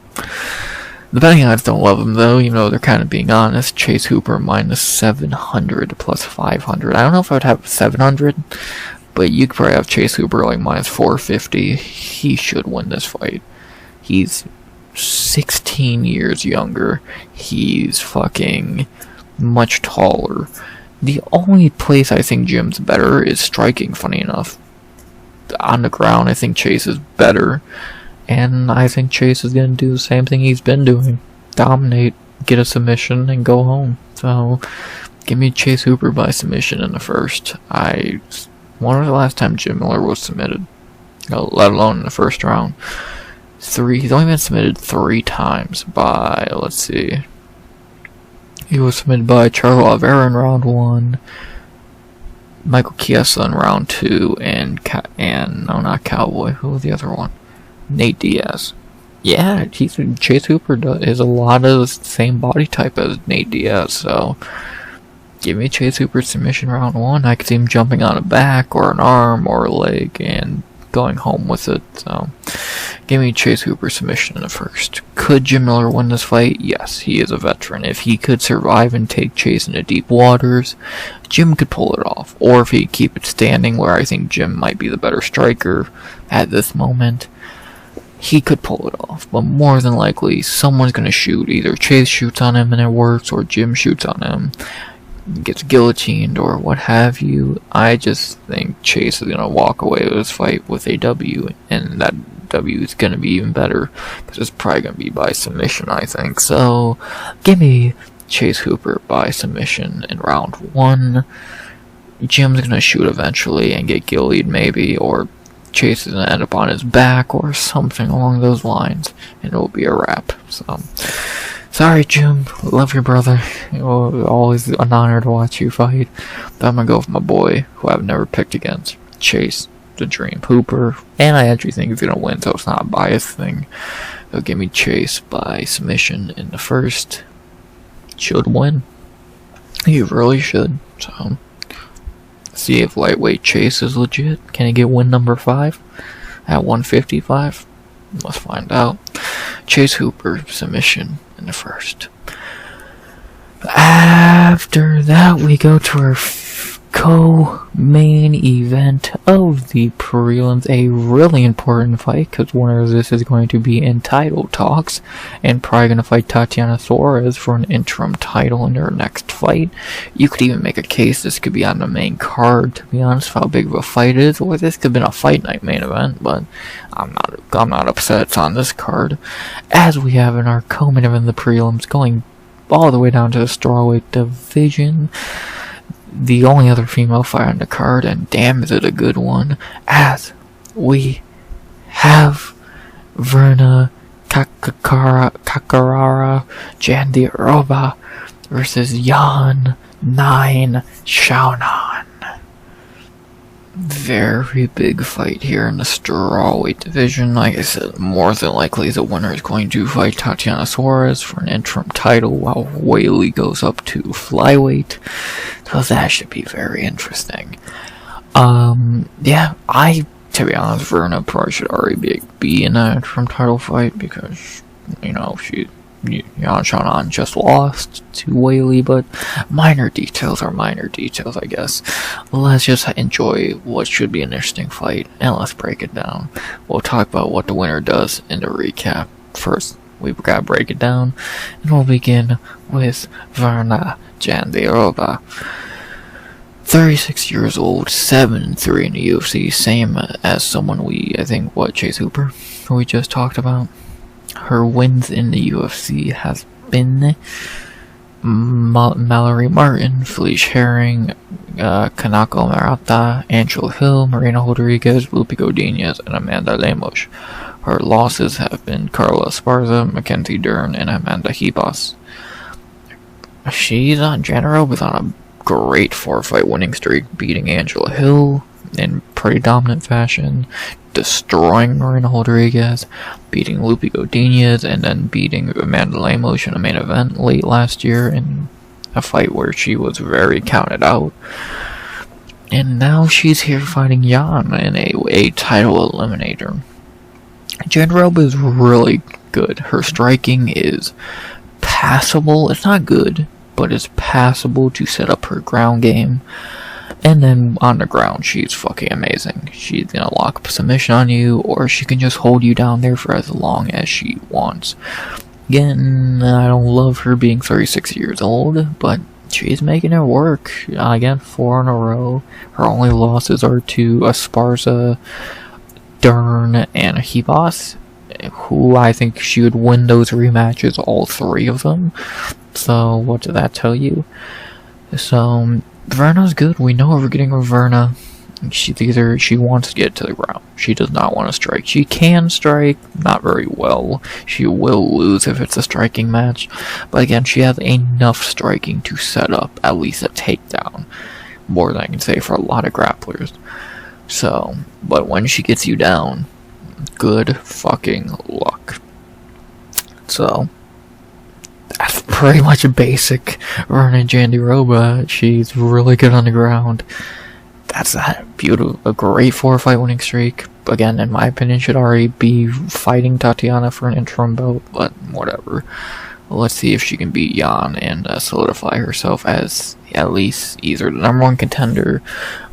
The betting odds don't love him though, even though they're kind of being honest. Chase Hooper minus 700 plus 500. I don't know if I would have 700, but you could probably have Chase Hooper like minus 450. He should win this fight. He's 16 years younger. He's fucking much taller. The only place I think Jim's better is striking, funny enough. On the ground, I think Chase is better. And I think Chase is going to do the same thing he's been doing. Dominate, get a submission, and go home. So, give me Chase Hooper by submission in the first. When was the last time Jim Miller was submitted? Let alone in the first round. He's only been submitted 3 times by, let's see. He was submitted by Charles Oliveira in round 1, Michael Chiesa in round 2, and no, not Cowboy. Who was the other one? Nate Diaz. Yeah, Chase Hooper is a lot of the same body type as Nate Diaz, so give me Chase Hooper submission round 1. I could see him jumping on a back or an arm or a leg and going home with it. So give me Chase Hooper submission in the first. Could Jim Miller win this fight? Yes, he is a veteran. If he could survive and take Chase into deep waters, Jim could pull it off. Or if he could keep it standing, where I think Jim might be the better striker at this moment, he could pull it off. But more than likely, someone's going to shoot. Either Chase shoots on him and it works, or Jim shoots on him, gets guillotined, or what have you. I just think Chase is going to walk away with this fight with a W, and that W is going to be even better, because it's probably going to be by submission, I think. So, give me Chase Hooper by submission in round 1. Jim's going to shoot eventually and get guillied maybe, or Chase is going to end up on his back, or something along those lines, and it will be a wrap. So, sorry, Jim. Love your brother. It will always an honor to watch you fight. But I'm going to go with my boy, who I've never picked against, Chase the Dream Hooper. And I actually think he's going to win, so it's not a biased thing. They'll give me Chase by submission in the first. Should win. He really should. So, see if lightweight Chase is legit. Can he get win number 5 at 155? Let's find out. Chase Hooper submission in the first. After that, we go to our co-main event of the prelims. A really important fight, because winner of this is going to be in title talks, and probably going to fight Tatiana Suarez for an interim title in their next fight. You could even make a case this could be on the main card, to be honest, how big of a fight it is, or this could have been a fight night main event, but I'm not upset it's on this card. As we have in our co-main event of the prelims, going all the way down to the strawweight division, the only other female fight on the card, and damn is it a good one, as we have Virna Kakarara Jandiroba versus Xiaonan Xiaonan. Very big fight here in the strawweight division. Like I said, more than likely the winner is going to fight Tatiana Suarez for an interim title, while Hailey goes up to flyweight. So that should be very interesting. Yeah, to be honest, Virna probably should already be in an interim title fight, because, you know, Xiaonan just lost to Hailey, but minor details are minor details, I guess. Let's just enjoy what should be an interesting fight, and let's break it down. We'll talk about what the winner does in the recap. First, we've got to break it down, and we'll begin with Virna Jandiroba. 36 years old, 7-3 in the UFC, same as someone Chase Hooper, who we just talked about. Her wins in the UFC has been Mallory Martin, Felice Herring, Kanako Murata, Angela Hill, Marina Rodriguez, Lupe Godinez, and Amanda Lemos. Her losses have been Carla Esparza, Mackenzie Dern, and Amanda Ribas. Jandiroba's on a great 4-fight winning streak, beating Angela Hill, in pretty dominant fashion, destroying Marina Rodriguez, beating Lupi Godinez, and then beating Amanda Lemos in a main event late last year in a fight where she was very counted out. And now she's here fighting Jan in a title eliminator. Jandiroba is really good. Her striking is passable. It's not good, but it's passable to set up her ground game. And then on the ground, she's fucking amazing. She's gonna lock up a submission on you, or she can just hold you down there for as long as she wants. Again, I don't love her being 36 years old, but she's making it work. Again, 4 in a row. Her only losses are to Esparza, Darren, and Hibas, who I think she would win those rematches, all 3 of them. So, what does that tell you? So, Virna's good. We know we're getting with Virna. She wants to get to the ground. She does not want to strike. She can strike, not very well. She will lose if it's a striking match. But again, she has enough striking to set up at least a takedown. More than I can say for a lot of grapplers. So, but when she gets you down, good fucking luck. So, that's pretty much a basic Virna Jandiroba. She's really good on the ground. That's that beautiful, a great 4-fight winning streak. Again, in my opinion, should already be fighting Tatiana for an interim belt, but whatever. Let's see if she can beat Jan and solidify herself as at least either the #1 contender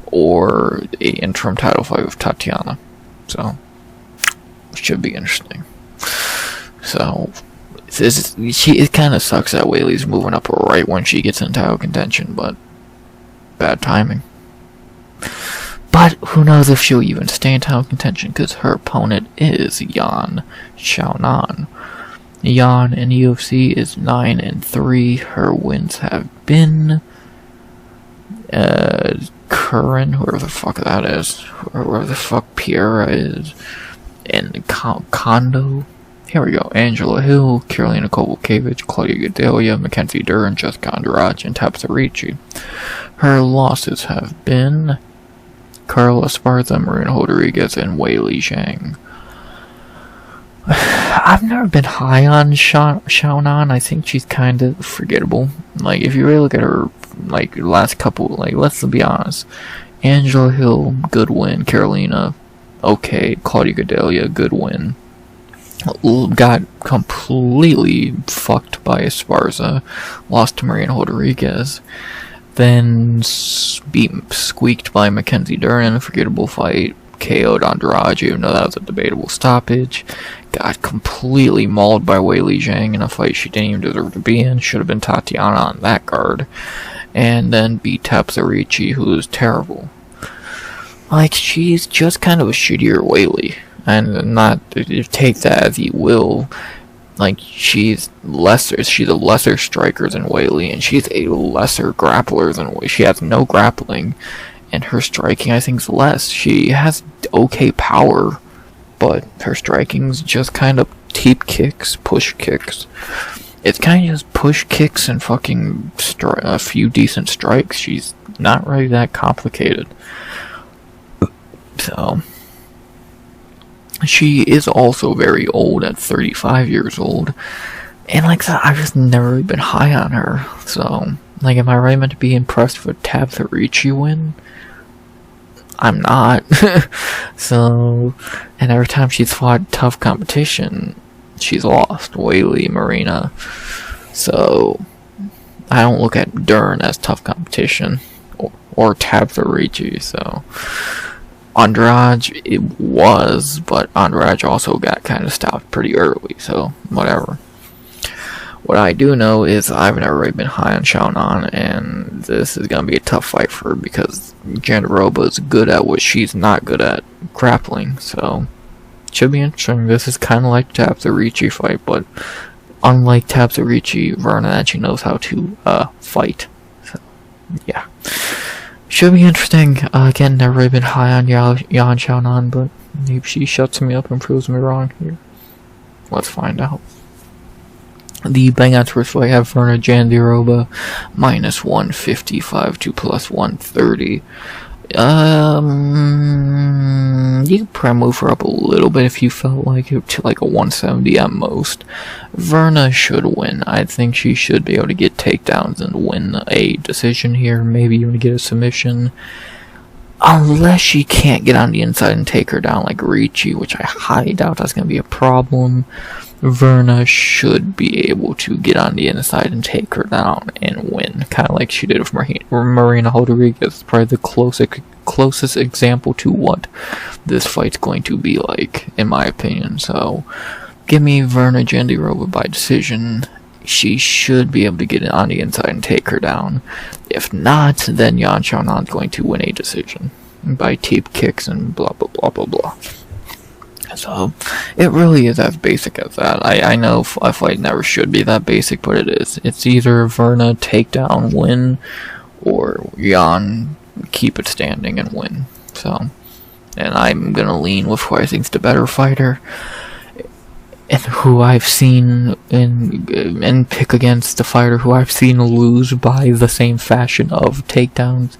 or a interim title fight with Tatiana. So, it should be interesting. So, it kind of sucks that Weili's moving up right when she gets in title contention, but bad timing. But who knows if she'll even stay in title contention, because her opponent is Xiaonan. Jan in UFC is 9-3. Her wins have been Curran, whoever the fuck that is, whoever the fuck Pierre is, and Kondo. Here we go. Angela Hill, Karolina Kowalkiewicz, Claudia Gadelha, Mackenzie Dern, Jessica Andrade, and Tapsarici. Her losses have been Carla Esparza, Marina Rodriguez, and Weili Zhang. I've never been high on Xiaonan. I think she's kind of forgettable. Like, if you really look at her, like, last couple, like, let's be honest. Angela Hill, good win. Karolina, okay. Claudia Gadelha, good win. Got completely fucked by Esparza. Lost to Marina Rodriguez. Then squeaked by Mackenzie Dern, forgettable fight. KO'd Andrade, even though that was a debatable stoppage. Got completely mauled by Weili Zhang in a fight she didn't even deserve to be in. Should have been Tatiana on that card. And then beat Tapsarici, who is terrible. Like, she's just kind of a shittier Weili. And not, take that as you will. Like, she's a lesser striker than Weili, and she's a lesser grappler than Weili. She has no grappling, and her striking, I think, is less. She has okay power, but her striking's just kind of teep kicks, push kicks. It's kind of just push kicks and fucking a few decent strikes. She's not really that complicated. So, she is also very old at 35 years old. And like that, I've just never really been high on her. So, like, am I really meant to be impressed with a Tapsarici win? I'm not. So, and every time she's fought tough competition, she's lost. Weili, Marina. So, I don't look at Dern as tough competition. Or Tapsarici, so. Andrade, it was, but Andrade also got kind of stopped pretty early, so whatever. What I do know is I've never really been high on Xiaonan, and this is going to be a tough fight for her because Jandiroba is good at what she's not good at, grappling, so it should be interesting. This is kind of like Tapsarici fight, but unlike Tapsarici, Virna actually knows how to fight, so yeah. Should be interesting. Again, never really been high on Yan Xiaonan, but maybe she shuts me up and proves me wrong here. Let's find out. The Bang Answers fight have Virna Jandiroba -155 to +130. You could probably move her up a little bit if you felt like it, to like a 170 at most. Virna should win. I think she should be able to get takedowns and win a decision here, maybe even get a submission. Unless she can't get on the inside and take her down like Ricci, which I highly doubt that's going to be a problem. Virna should be able to get on the inside and take her down and win, kind of like she did with Marina Rodriguez. Probably the closest example to what this fight's going to be like, in my opinion. So, give me Virna Jandiroba by decision. She should be able to get on the inside and take her down. If not, then Xiaonan's going to win a decision by teep kicks and blah blah blah blah blah. So, it really is as basic as that. I know a fight never should be that basic, but it is. It's either Virna takedown win, or Jan keep it standing and win. So, and I'm gonna lean with who I think's the better fighter, and who I've seen and pick against the fighter who I've seen lose by the same fashion of takedowns.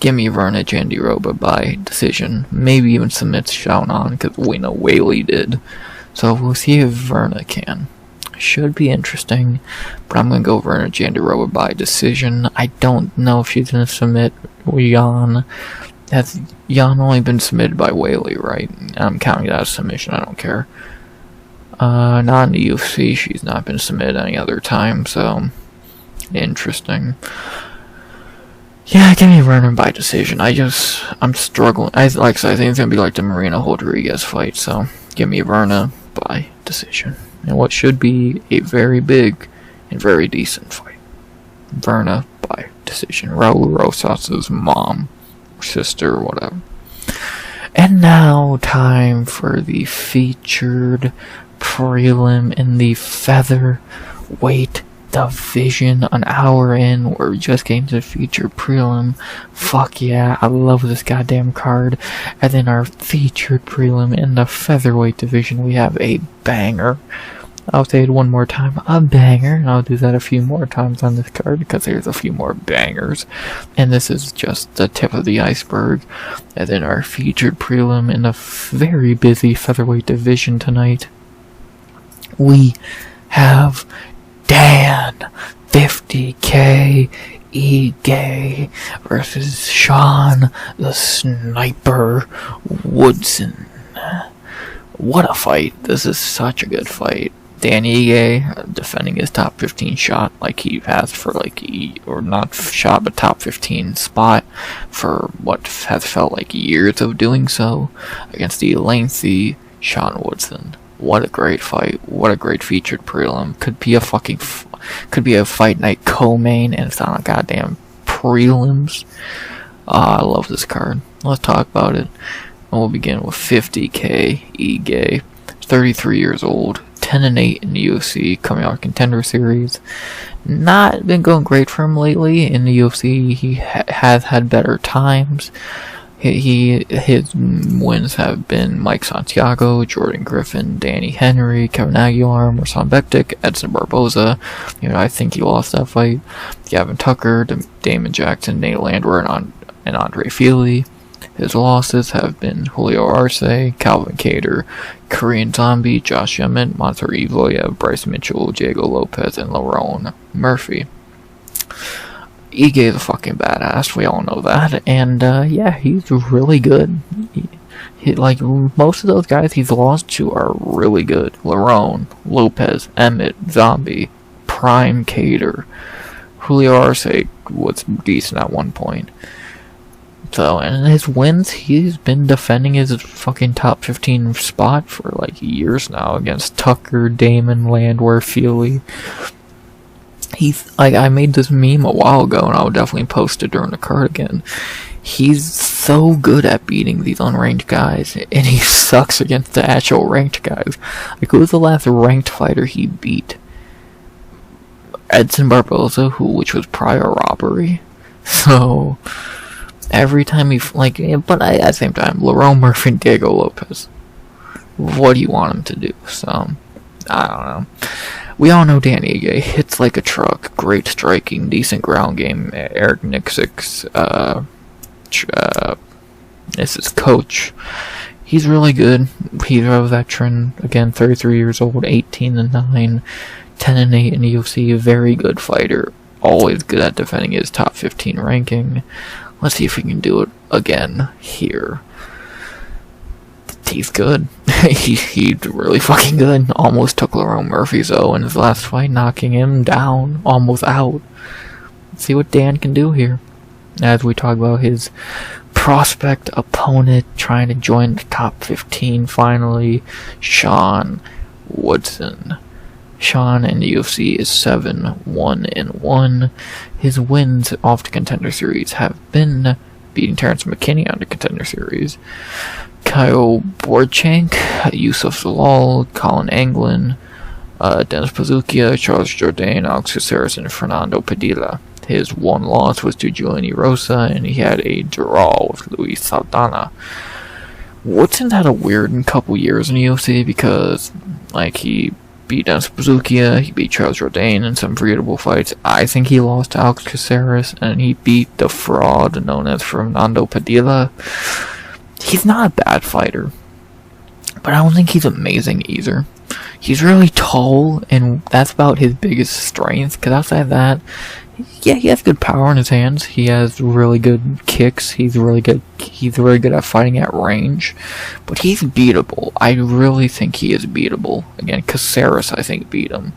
Give me Virna Jandiroba by decision. Maybe even submits Xiaonan, because we know Hailey did. So we'll see if Virna can. Should be interesting, but I'm gonna go Virna Jandiroba by decision. I don't know if she's gonna submit Jan. Has Jan only been submitted by Hailey, right? I'm counting that as submission, I don't care. Not in the UFC, she's not been submitted any other time, so interesting. Yeah, give me Virna by decision. I'm struggling. I think it's gonna be like the Marina Rodriguez fight, so give me Virna by decision. And what should be a very big and very decent fight. Virna by decision. Raul Rosas's mom, sister, whatever. And now, time for the featured prelim in the featherweight division. An hour in, we're just getting to the featured prelim. Fuck yeah, I love this goddamn card. And then our featured prelim in the featherweight division, we have a banger. I'll say it one more time, a banger. And I'll do that a few more times on this card, because there's a few more bangers. And this is just the tip of the iceberg. And then our featured prelim in the very busy featherweight division tonight, we have Dan 50K Ige versus Sean the Sniper Woodson. What a fight. This is such a good fight. Dan Ige defending his top 15 shot like he has for or not shot, but top 15 spot for what has felt like years of doing so against the lengthy Sean Woodson. What a great fight. What a great featured prelim. Could be a fight night co-main, and it's on a goddamn prelims. I love this card. Let's talk about it. And we'll begin with 50K Ige, 33 years old, 10-8 in the UFC, coming out of Contender Series. Not been going great for him lately in the UFC. He has had better times. His wins have been Mike Santiago, Jordan Griffin, Danny Henry, Kevin Aguilar, Marcin Bektic, Edson Barboza. I think he lost that fight. Gavin Tucker, Damon Jackson, Nate Landwehr, and Andre Fili. His losses have been Julio Arce, Calvin Cater, Korean Zombie, Josh Emmett, Monter Evoya, Bryce Mitchell, Diego Lopes, and Lerone Murphy. Ige is a fucking badass, we all know that, and yeah, he's really good. Like, most of those guys he's lost to are really good. Lerone, Lopes, Emmett, Zombie, Prime Cater. Julio Arce was decent at one point. So, and his wins, he's been defending his fucking top 15 spot for like years now against Tucker, Damon, Landwehr, Fili. I made this meme a while ago, and I'll definitely post it during the card again. He's so good at beating these unranked guys, and he sucks against the actual ranked guys. Like, who was the last ranked fighter he beat? Edson Barboza, which was prior robbery. So, every time but at the same time, Lerone Murphy and Diego Lopes. What do you want him to do? So, I don't know. We all know Dan Ige hits like a truck, great striking, decent ground game. Eric Nixick's This is coach. He's really good. He's a veteran. Again, 33 years old, 18-9, 10-8 in the UFC. Very good fighter. Always good at defending his top 15 ranking. Let's see if we can do it again here. He's good. He's really fucking good. Almost took Lerone Murphy's in his last fight, knocking him down, almost out. Let's see what Dan can do here. As we talk about his prospect opponent trying to join the top 15 finally, Sean Woodson. Sean in the UFC is 7-1-1. His wins off the Contender Series have been beating Terrence McKinney on the Contender Series, Kyle Borchank, Yusuf Zalal, Colin Anglin, Dennis Pazukia, Charles Jourdain, Alex Caceres, and Fernando Padilla. His one loss was to Julian Erosa, and he had a draw with Luis Saldana. Woodson had a weird couple years in the UFC because, he beat Dennis Pazukia, he beat Charles Jourdain in some forgettable fights. I think he lost to Alex Caceres, and he beat the fraud known as Fernando Padilla. He's not a bad fighter, but I don't think he's amazing either. He's really tall, and that's about his biggest strength, because outside that, yeah, he has good power in his hands. He has really good kicks. He's really good at fighting at range. But he's beatable. I really think he is beatable. Again, Caceres, I think, beat him.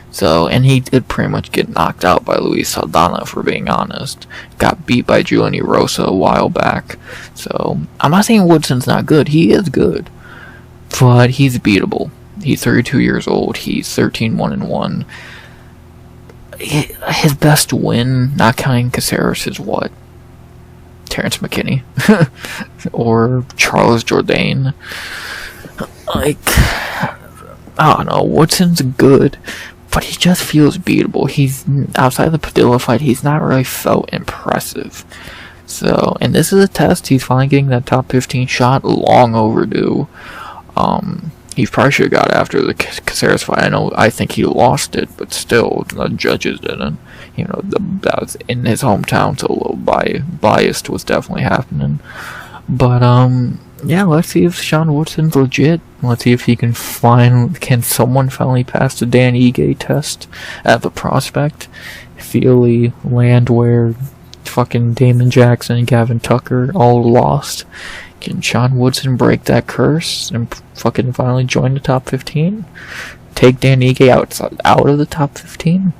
So, and he did pretty much get knocked out by Luis Saldana, for being honest. Got beat by Julian Erosa a while back. So, I'm not saying Woodson's not good. He is good. But he's beatable. He's 32 years old. He's 13-1-1. His best win, not counting Caceres, is what? Terrence McKinney. Or Charles Jourdain. I don't know. Woodson's good, but he just feels beatable. He's, outside of the Padilla fight, he's not really felt impressive. So, and this is a test. He's finally getting that top 15 shot, long overdue. He probably should have got after the Caceres fight. I think he lost it, but still, the judges didn't. That was in his hometown, so a little biased was definitely happening. But, yeah, let's see if Sean Woodson's legit. Let's see if he can someone finally pass the Dan Ige test at the prospect. Feely land where fucking Damon Jackson and Gavin Tucker all lost. Can Sean Woodson break that curse and fucking finally join the top 15? Take Dan Ige out of the top 15?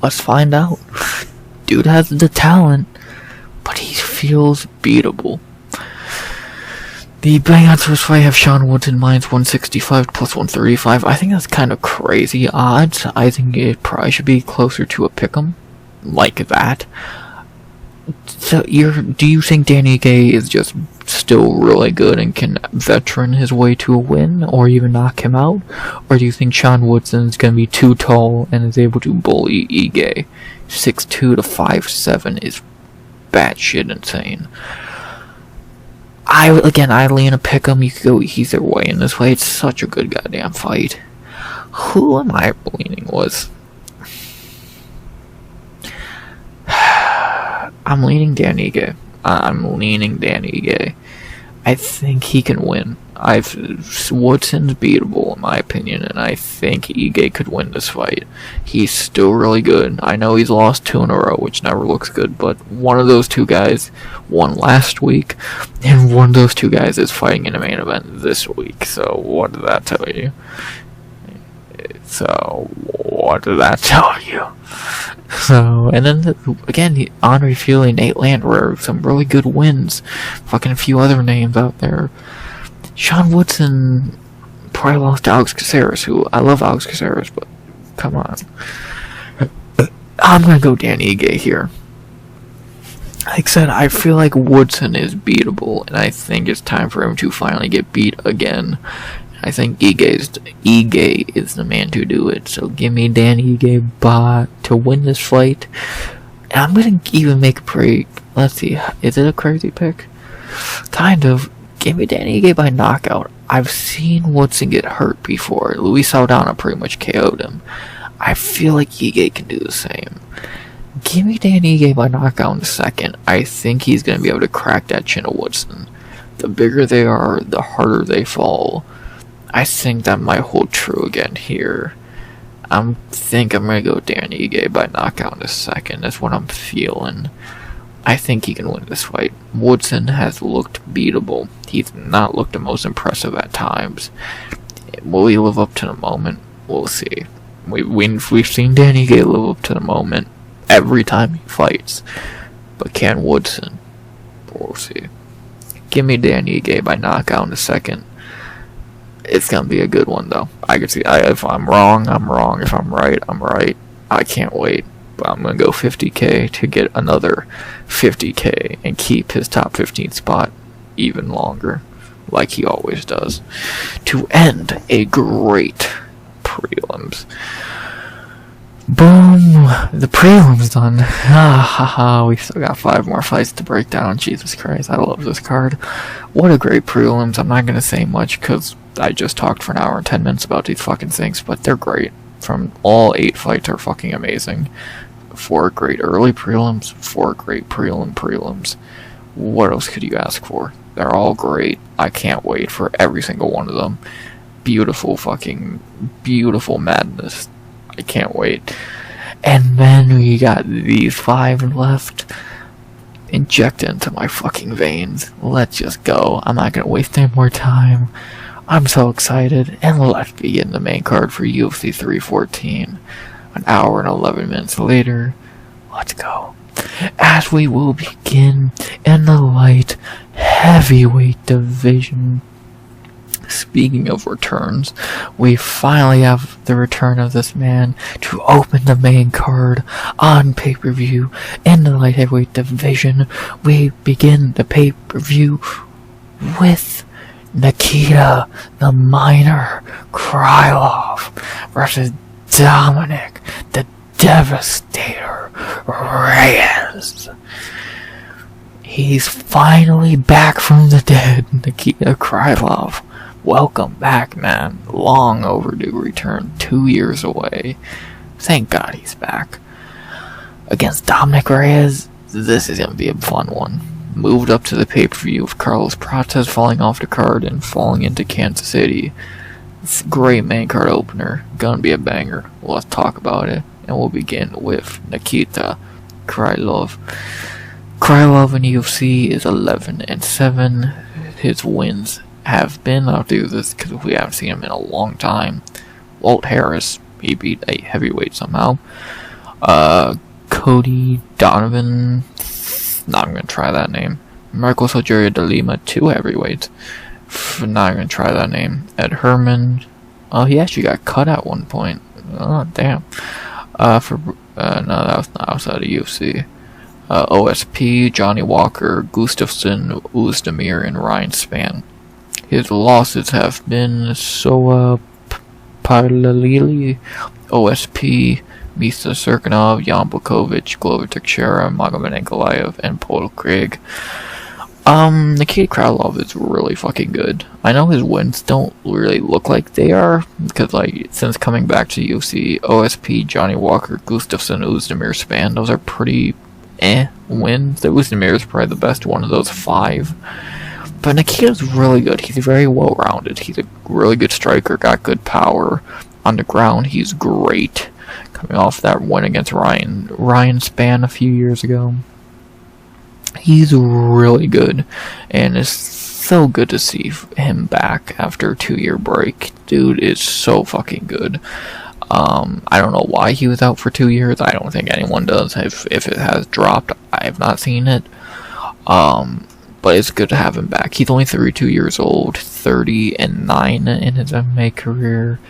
Let's find out. Dude has the talent, but he feels beatable. The betting odds for this fight have Sean Woodson minus 165 plus 135. I think that's kind of crazy odds. I think it probably should be closer to a pick'em like that. So, do you think Dan Ige is just still really good and can veteran his way to a win, or even knock him out? Or do you think Sean Woodson is going to be too tall and is able to bully Ige? 6'2" to 5'7" is batshit insane. I lean a pick'em. You could go either way in this way. It's such a good goddamn fight. Who am I leaning with? I'm leaning Dan Ige. I think he can win. Woodson's beatable in my opinion, and I think Ige could win this fight. He's still really good. I know he's lost 2 in a row, which never looks good, but one of those two guys won last week, and one of those two guys is fighting in a main event this week. So what did that tell you? So, and then, again, Andre Feely, Nate Landwehr, some really good wins. Fucking a few other names out there. Sean Woodson probably lost to Alex Caceres, who, I love Alex Caceres, but come on. I'm gonna go Dan Ige here. Like I said, I feel like Woodson is beatable, and I think it's time for him to finally get beat again. I think Ige is the man to do it. So give me Dan Ige to win this fight. And I'm going to even make a break. Let's see. Is it a crazy pick? Kind of. Give me Dan Ige by knockout. I've seen Woodson get hurt before. Luis Saldana pretty much KO'd him. I feel like Ige can do the same. Give me Dan Ige by knockout in a second. I think he's going to be able to crack that chin of Woodson. The bigger they are, the harder they fall. I think that might hold true again here. I think I'm going to go Dan Ige by knockout in a second. That's what I'm feeling. I think he can win this fight. Woodson has looked beatable. He's not looked the most impressive at times. Will he live up to the moment? We'll see. We've seen Dan Ige live up to the moment every time he fights. But can Woodson? We'll see. Give me Dan Ige by knockout in a second. It's gonna be a good one though. I can see. If I'm wrong, I'm wrong. If I'm right, I'm right. I can't wait. But I'm gonna go 50k to get another 50k and keep his top 15 spot even longer, like he always does, to end a great prelims. Boom! The prelims done. We still got 5 more fights to break down. Jesus Christ, I love this card. What a great prelims. I'm not gonna say much because I just talked for an hour and 10 minutes about these fucking things, but they're great. From all 8 fights are fucking amazing. 4 great early prelims, 4 great prelims. What else could you ask for? They're all great. I can't wait for every single one of them. Beautiful madness. I can't wait. And then we got these 5 left. Inject into my fucking veins. Let's just go. I'm not gonna waste any more time. I'm so excited. And let's begin the main card for UFC 314. An hour and 11 minutes later. Let's go. As we will begin in the light heavyweight division. Speaking of returns, we finally have the return of this man to open the main card on pay-per-view in the light heavyweight division. We begin the pay-per-view with Nikita the Miner Krylov versus Dominick the Devastator Reyes. He's finally back from the dead, Nikita Krylov. Welcome back, man. Long overdue return. 2 years away. Thank God he's back. Against Dominick Reyes, this is going to be a fun one. Moved up to the pay-per-view with Carlos Prates falling off the card and falling into Kansas City. It's a great main card opener. Gonna be a banger. Let's talk about it. And we'll begin with Nikita Krylov. Krylov in UFC is 11-7. His wins have been, I'll do this because we haven't seen him in a long time. Walt Harris, he beat a heavyweight somehow. Cody Donovan, not even gonna try that name. Marcos Rogerio de Lima, 2 heavyweights. Not even gonna try that name. Ed Herman, oh, he actually got cut at one point. Oh, damn. No, that was not outside of UFC. OSP, Johnny Walker, Gustafsson, Uzdemir, and Ryan Spann. His losses have been Soa Palalili, OSP, Misa Serkinov, Jan Blachowicz, Glover Teixeira, Magomed Ankalaev, and Paul Craig. Nikita Krylov is really fucking good. I know his wins don't really look like they are, because, like, since coming back to UFC, OSP, Johnny Walker, Gustafsson, Uzdemir, Spann, those are pretty wins. The Uzdemir is probably the best one of those 5. But Nikita's really good. He's very well-rounded. He's a really good striker, got good power. On the ground, he's great. Coming off that win against Ryan Spann a few years ago. He's really good. And it's so good to see him back after a 2-year break. Dude is so fucking good. I don't know why he was out for 2 years. I don't think anyone does. If it has dropped, I have not seen it. But it's good to have him back. He's only 32 years old, 30-9 in his MMA career,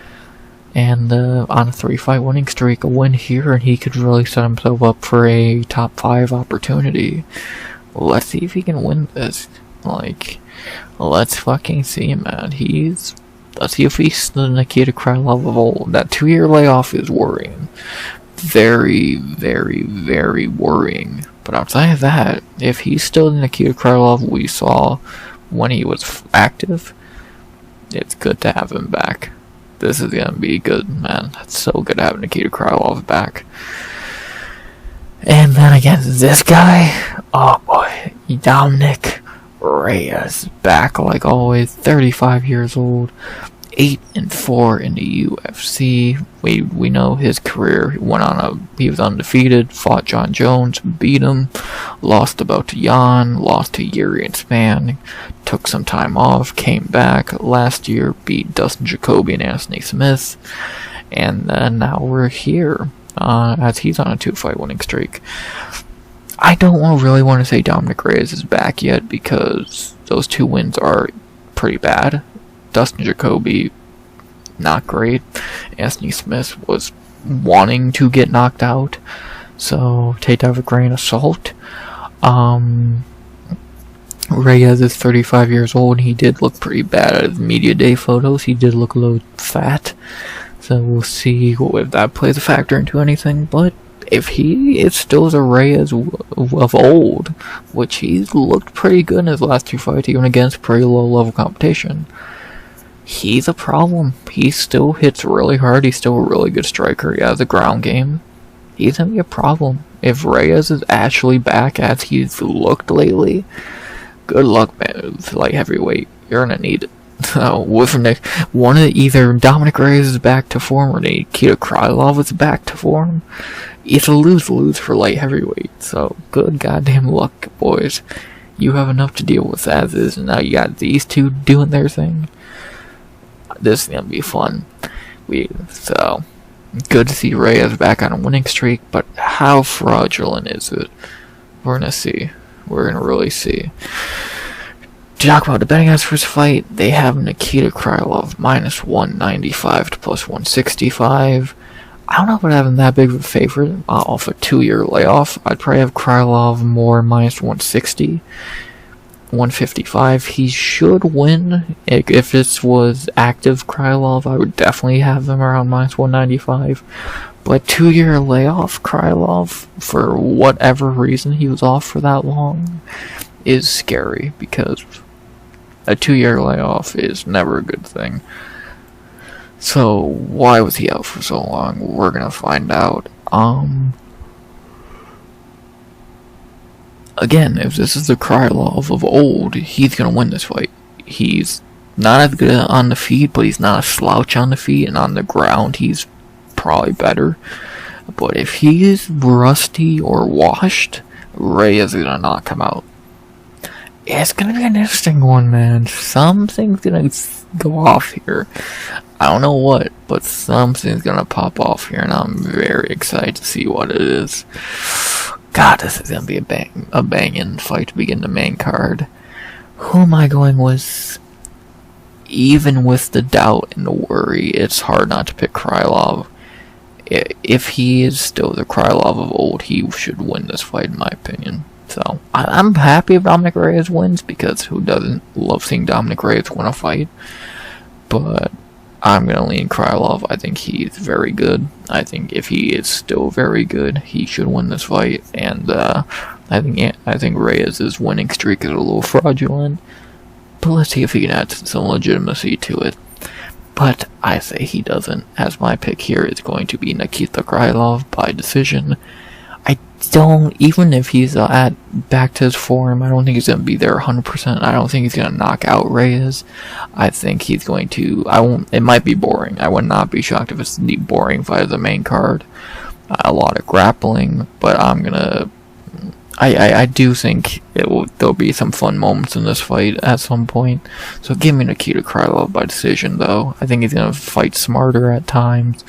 and on a 3-fight winning streak. A win here, and he could really set himself up for a top 5 opportunity. Let's see if he can win this. Like, let's fucking see, man. Let's see if he's the Nikita Krylov of old. That 2-year layoff is worrying. Very, very, very worrying. But outside of that, if he's still the Nikita Krylov we saw when he was active, it's good to have him back. This is gonna be good, man. It's so good to have Nikita Krylov back. And then against this guy, oh boy, Dominick Reyes, back like always, 35 years old, 8-4 in the UFC. We know his career. He was undefeated, fought John Jones, beat him, lost to Yan, lost to Yair and Span, took some time off, came back last year, beat Dustin Jacoby and Anthony Smith, and then now we're here. As he's on a 2-fight winning streak. I don't really want to say Dominick Reyes is back yet because those 2 wins are pretty bad. Dustin Jacoby, not great. Anthony Smith was wanting to get knocked out, so take that with a grain of salt. Reyes is 35 years old. He did look pretty bad at his media day photos. He did look a little fat. So we'll see if that plays a factor into anything. But if he is still the Reyes of old, which he's looked pretty good in his last 2 fights, even against pretty low level competition, he's a problem. He still hits really hard. He's still a really good striker. He has a ground game. He's gonna be a problem. If Reyes is actually back as he's looked lately, good luck, man. It's light heavyweight. You're gonna need it. Either Dominick Reyes is back to form or Nikita Krylov is back to form. It's a lose-lose for light heavyweight. So good goddamn luck, boys. You have enough to deal with as is, and now you got these 2 doing their thing. This is gonna be fun. So good to see Reyes back on a winning streak, but how fraudulent is it? We're gonna see. We're gonna really see. To talk about the betting odds for this fight, they have Nikita Krylov minus 195 to plus 165. I don't know if I'd have him that big of a favorite off a 2-year layoff. I'd probably have Krylov more minus 160, 155. He should win. If this was active Krylov, I would definitely have him around minus 195. But 2-year layoff Krylov, for whatever reason he was off for that long, is scary because a 2-year layoff is never a good thing. So why was he out for so long? We're gonna find out. Again, if this is the Krylov of old, he's gonna win this fight. He's not as good on the feet, but he's not a slouch on the feet, and on the ground he's probably better. But if he is rusty or washed, Reyes is gonna knock him out. It's gonna be an interesting one, man. Something's gonna go off here. I don't know what, but something's gonna pop off here, and I'm very excited to see what it is. God, this is gonna be a banging fight to begin the main card. Who am I going with? Even with the doubt and the worry, it's hard not to pick Krylov. If he is still the Krylov of old, he should win this fight, in my opinion. So, I'm happy if Dominick Reyes wins, because who doesn't love seeing Dominick Reyes win a fight? But I'm going to lean Krylov. I think he's very good. I think if he is still very good, he should win this fight. And I think Reyes' winning streak is a little fraudulent. But let's see if he can add some legitimacy to it. But I say he doesn't, as my pick here is going to be Nikita Krylov by decision. Even if he's back to his form, I don't think he's going to be there 100%. I don't think he's going to knock out Reyes. I think he's going to, it might be boring. I would not be shocked if it's the boring fight of the main card. A lot of grappling, but I do think there'll be some fun moments in this fight at some point. So give me Nikita Krylov by decision, though. I think he's going to fight smarter at times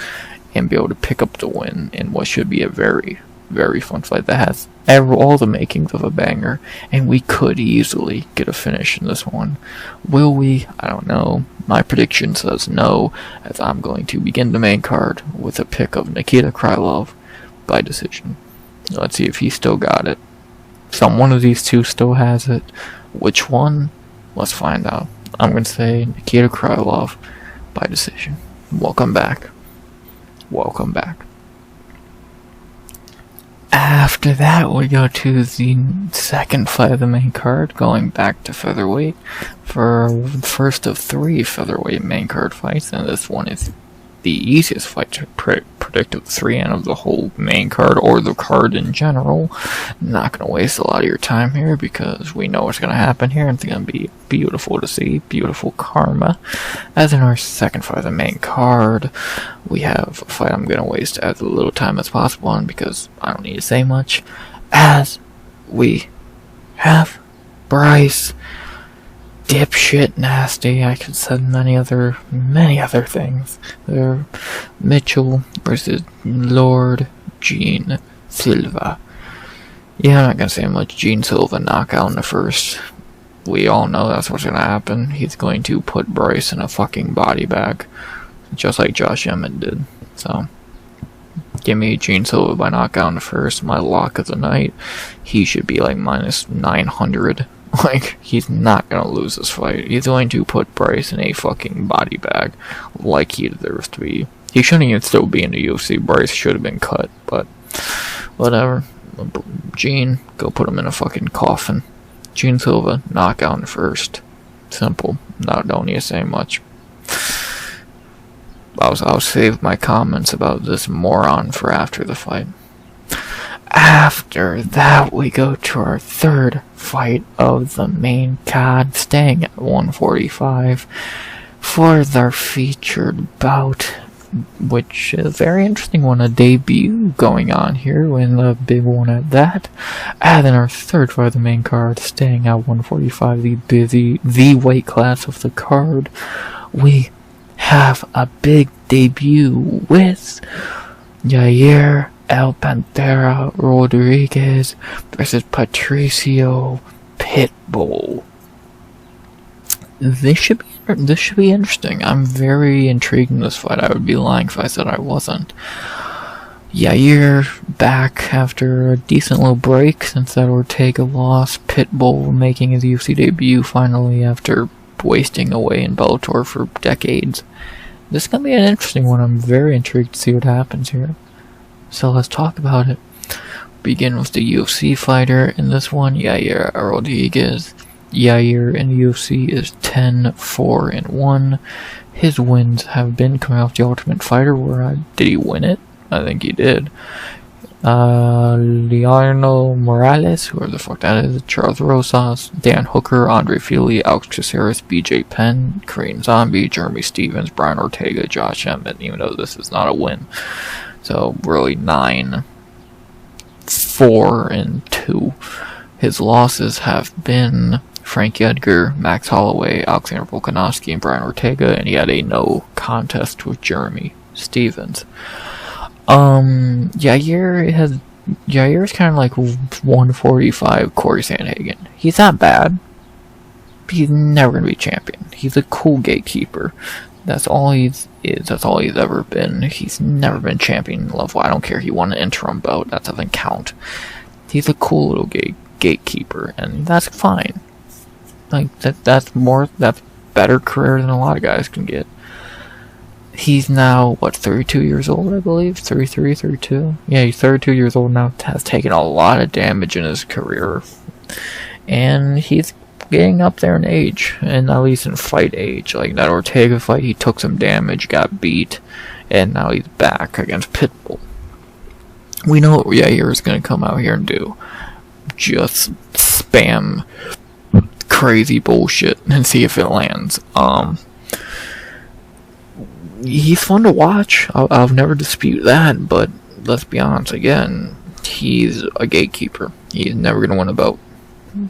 and be able to pick up the win in what should be a very, very fun fight that has all the makings of a banger, and we could easily get a finish in this one. Will we? I don't know. My prediction says no, as I'm going to begin the main card with a pick of Nikita Krylov by decision. Let's see if he still got it. One of these two still has it. Which one? Let's find out. I'm going to say Nikita Krylov by decision. Welcome back. Welcome back. After that, we go to the second fight of the main card, going back to featherweight for the first of 3 featherweight main card fights, and this one is the easiest fight to predict of the three and of the whole main card or the card in general. Not going to waste a lot of your time here because we know what's going to happen here. It's going to be beautiful to see, beautiful karma. As in our second fight of the main card, we have a fight I'm going to waste as little time as possible on because I don't need to say much. As we have Bryce, dipshit nasty. I could say many other things. They're Michał versus Lord Gene Silva. Yeah, I'm not gonna say much. Gene Silva knockout in the first. We all know that's what's gonna happen. He's going to put Bryce in a fucking body bag, just like Josh Emmett did. So, give me Gene Silva by knockout in the first. My lock of the night. He should be like minus 900. Like, he's not gonna lose this fight. He's going to put Bryce in a fucking body bag like he deserves to be. He shouldn't even still be in the UFC. Bryce should have been cut, but whatever. Gene, go put him in a fucking coffin. Gene Silva, knockout in the first. Simple. Don't need to say much. I'll save my comments about this moron for after the fight. After that, we go to our third fight of the main card, staying at 145 for their featured bout, which is a very interesting one, a debut going on here, and a big one at that. And then our third fight of the main card, staying at 145, the weight class of the card, we have a big debut with Yair El Pantera Rodriguez versus Patricio Pitbull. This should be interesting. I'm very intrigued in this fight. I would be lying if I said I wasn't. Yair back after a decent little break since that Ortega loss. Pitbull making his UFC debut finally after wasting away in Bellator for decades. This is going to be an interesting one. I'm very intrigued to see what happens here. So let's talk about it. Begin with the UFC fighter in this one, Yair Rodriguez. Yair in the UFC is 10-4-1. His wins have been coming off the Ultimate Fighter, where did he win it? I think he did. Leonardo Morales, whoever the fuck that is, Charles Rosas, Dan Hooker, Andre Fili, Alex Caceres, BJ Penn, Korean Zombie, Jeremy Stevens, Brian Ortega, Josh Emmett, even though this is not a win. So, really 9-4-2. His losses have been Frankie Edgar, Max Holloway, Alexander Volkanovski, and Brian Ortega, and he had a no contest with Jeremy Stevens. Yair's kind of like 145 Corey Sandhagen. He's not bad, but he's never going to be champion. He's a cool gatekeeper. That's all he's is. That's all he's ever been. He's never been champion level. I don't care. He won an interim bout. That doesn't count. He's a cool little gatekeeper, and that's fine. Like that's better career than a lot of guys can get. He's now, 32 years old, I believe? 33, 32? Yeah, he's 32 years old now, has taken a lot of damage in his career. And he's getting up there in age, and at least in fight age. Like that Ortega fight, he took some damage, got beat, and now he's back against Pitbull. We know what Yair is going to come out here and do. Just spam crazy bullshit and see if it lands. He's fun to watch. I'll never dispute that, but let's be honest again. He's a gatekeeper. He's never going to win a bout.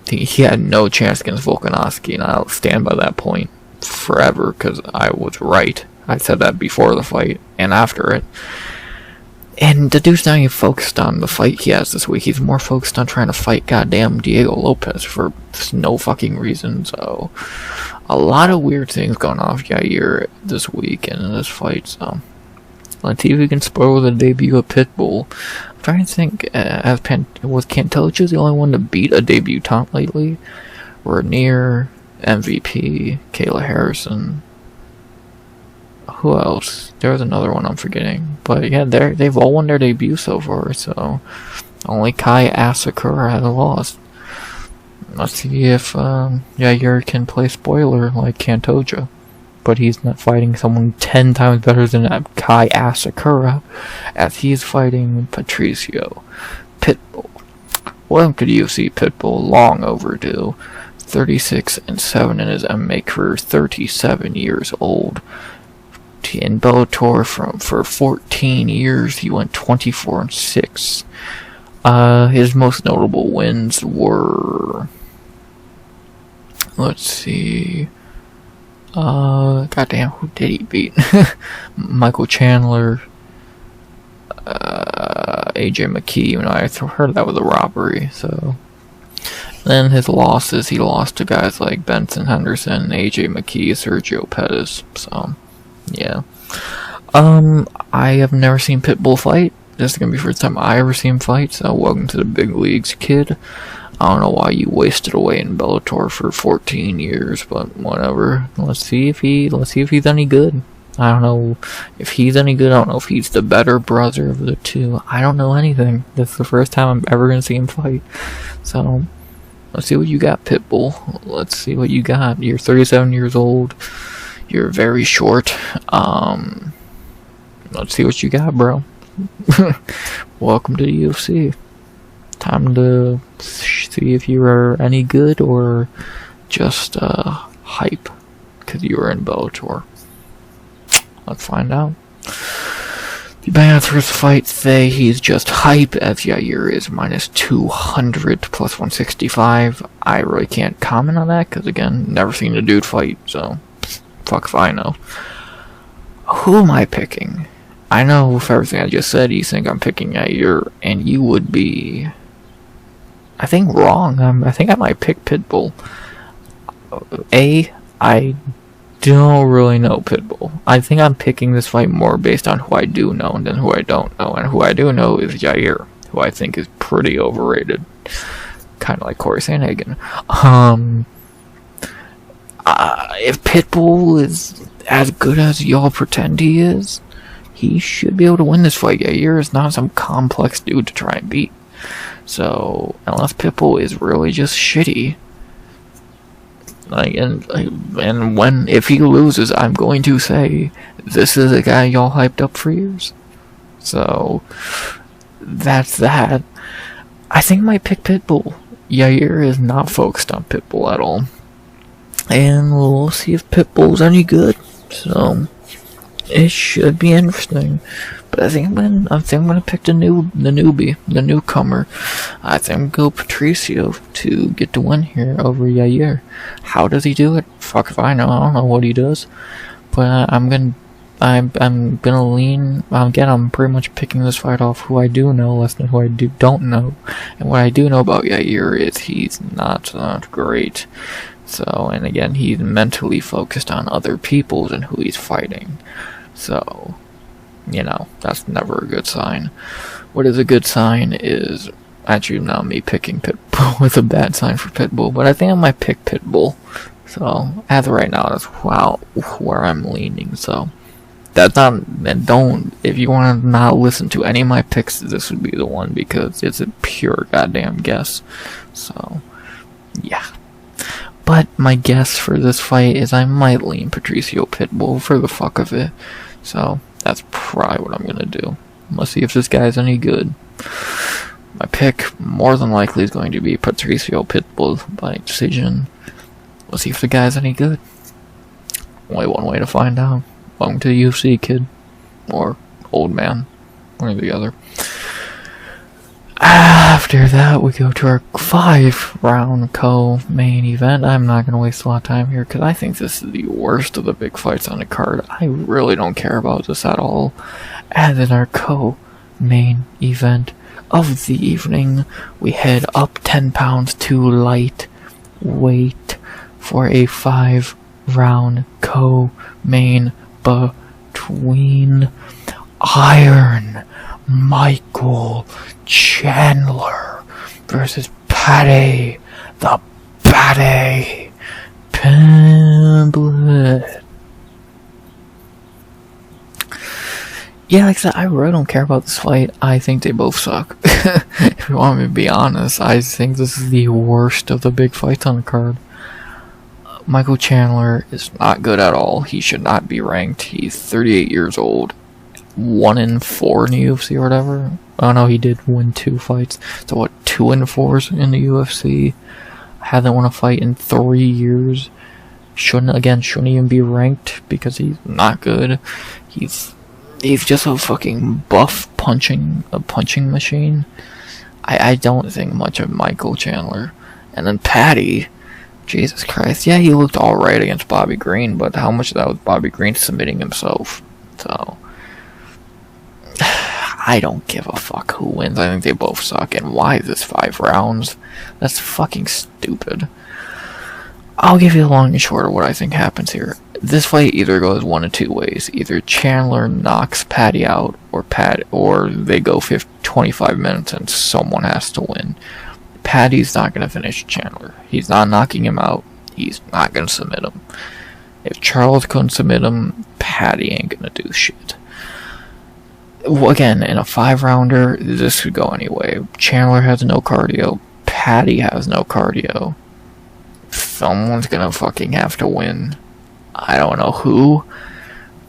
He had no chance against Volkanovski, and I'll stand by that point forever because I was right. I said that before the fight and after it. And the dude's not even focused on the fight he has this week. He's more focused on trying to fight goddamn Diego Lopes for no fucking reason. So, a lot of weird things going off Yair this week and in this fight. So, let's see if we can spoil the debut of Pitbull. I'm trying to think, was Cantocha the only one to beat a debutant lately? Renier, MVP, Kayla Harrison. Who else? There was another one I'm forgetting. But yeah, they've all won their debut so far, so only Kai Asakura has lost. Let's see if Yair can play spoiler like Cantocha. but he's not fighting someone 10 times better than Kai Asakura, as he is fighting Patricio Pitbull. Welcome to the UFC. Pitbull, long overdue. 36-7 in his MMA career, 37 years old. In Bellator for 14 years, he went 24-6. His most notable wins were, let's see, goddamn, who did he beat? Michael Chandler, AJ McKee, even though I heard that was a robbery, so. Then his losses, he lost to guys like Benson Henderson, AJ McKee, Sergio Pettis, so, yeah. I have never seen Pitbull fight. This is gonna be the first time I ever see him fight, so welcome to the big leagues, kid. I don't know why you wasted away in Bellator for 14 years, but whatever. Let's see if he's any good. I don't know if he's any good. I don't know if he's the better brother of the two. I don't know anything. This is the first time I'm ever gonna see him fight. So let's see what you got, Pitbull. Let's see what you got. You're 37 years old. You're very short. Let's see what you got, bro. Welcome to the UFC. Time to see if you are any good or just hype because you were in Bellator. Let's find out. The banner first fight say he's just hype, as Yair is minus 200 plus 165. I really can't comment on that because, again, never seen the dude fight, so fuck if I know. Who am I picking? I know with everything I just said, you think I'm picking Yair, and you would be, I think, wrong. I think I might pick Pitbull. I don't really know Pitbull. I think I'm picking this fight more based on who I do know than who I don't know, and who I do know is Yair, who I think is pretty overrated. Kind of like Corey Sandhagen. If Pitbull is as good as y'all pretend he is, he should be able to win this fight. Yair is not some complex dude to try and beat. So, unless Pitbull is really just shitty, if he loses, I'm going to say, this is a guy y'all hyped up for years. So, that's that. I think I might pick Pitbull. Yair is not focused on Pitbull at all. And we'll see if Pitbull's any good. So, it should be interesting. But I think I'm gonna pick the newbie, the newcomer. I think I'm gonna go Patricio to get the win here over Yair. How does he do it? Fuck if I know. I don't know what he does. But I'm gonna lean. Again, I'm pretty much picking this fight off who I do know, less than who I don't know. And what I do know about Yair is he's not great. So, and again, he's mentally focused on other people and who he's fighting. So, you know, that's never a good sign. What is a good sign is actually not me picking Pitbull. It's a bad sign for Pitbull, but I think I might pick Pitbull. So, as of right now, that's where I'm leaning. So, that's not, and don't, if you want to not listen to any of my picks, this would be the one because it's a pure goddamn guess. So, yeah. But my guess for this fight is I might lean Patricio Pitbull for the fuck of it. So, that's probably what I'm gonna do. Let's see if this guy's any good. My pick, more than likely, is going to be Patricio Pitbull by decision. Let's see if the guy's any good. Only one way to find out. Welcome to the UFC, kid. Or old man. One or the other. After that, we go to our 5-round co-main event. I'm not going to waste a lot of time here because I think this is the worst of the big fights on the card. I really don't care about this at all. And in our co-main event of the evening, we head up 10 pounds to lightweight for a 5-round co-main between Iron Michael Chandler versus Paddy the Paddy Pimblett. Yeah, like I said, I really don't care about this fight. I think they both suck. If you want me to be honest, I think this is the worst of the big fights on the card. Michael Chandler is not good at all. He should not be ranked. He's 38 years old. 1-4 in the UFC or whatever. Oh no, he did win 2 fights. So what, 2-4 in the UFC? Hasn't won a fight in 3 years. Shouldn't even be ranked because he's not good. He's just a fucking buff punching machine. I don't think much of Michael Chandler. And then Paddy, Jesus Christ, yeah, he looked alright against Bobby Green, but how much of that was Bobby Green submitting himself? So, I don't give a fuck who wins. I think they both suck. And why is this 5 rounds? That's fucking stupid. I'll give you the long and short of what I think happens here. This fight either goes one of 2 ways. Either Chandler knocks Paddy out, or they go 25 minutes and someone has to win. Paddy's not going to finish Chandler. He's not knocking him out. He's not going to submit him. If Charles couldn't submit him, Paddy ain't going to do shit. Well, again, in a 5-rounder, this could go anyway. Chandler has no cardio. Paddy has no cardio. Someone's gonna fucking have to win. I don't know who.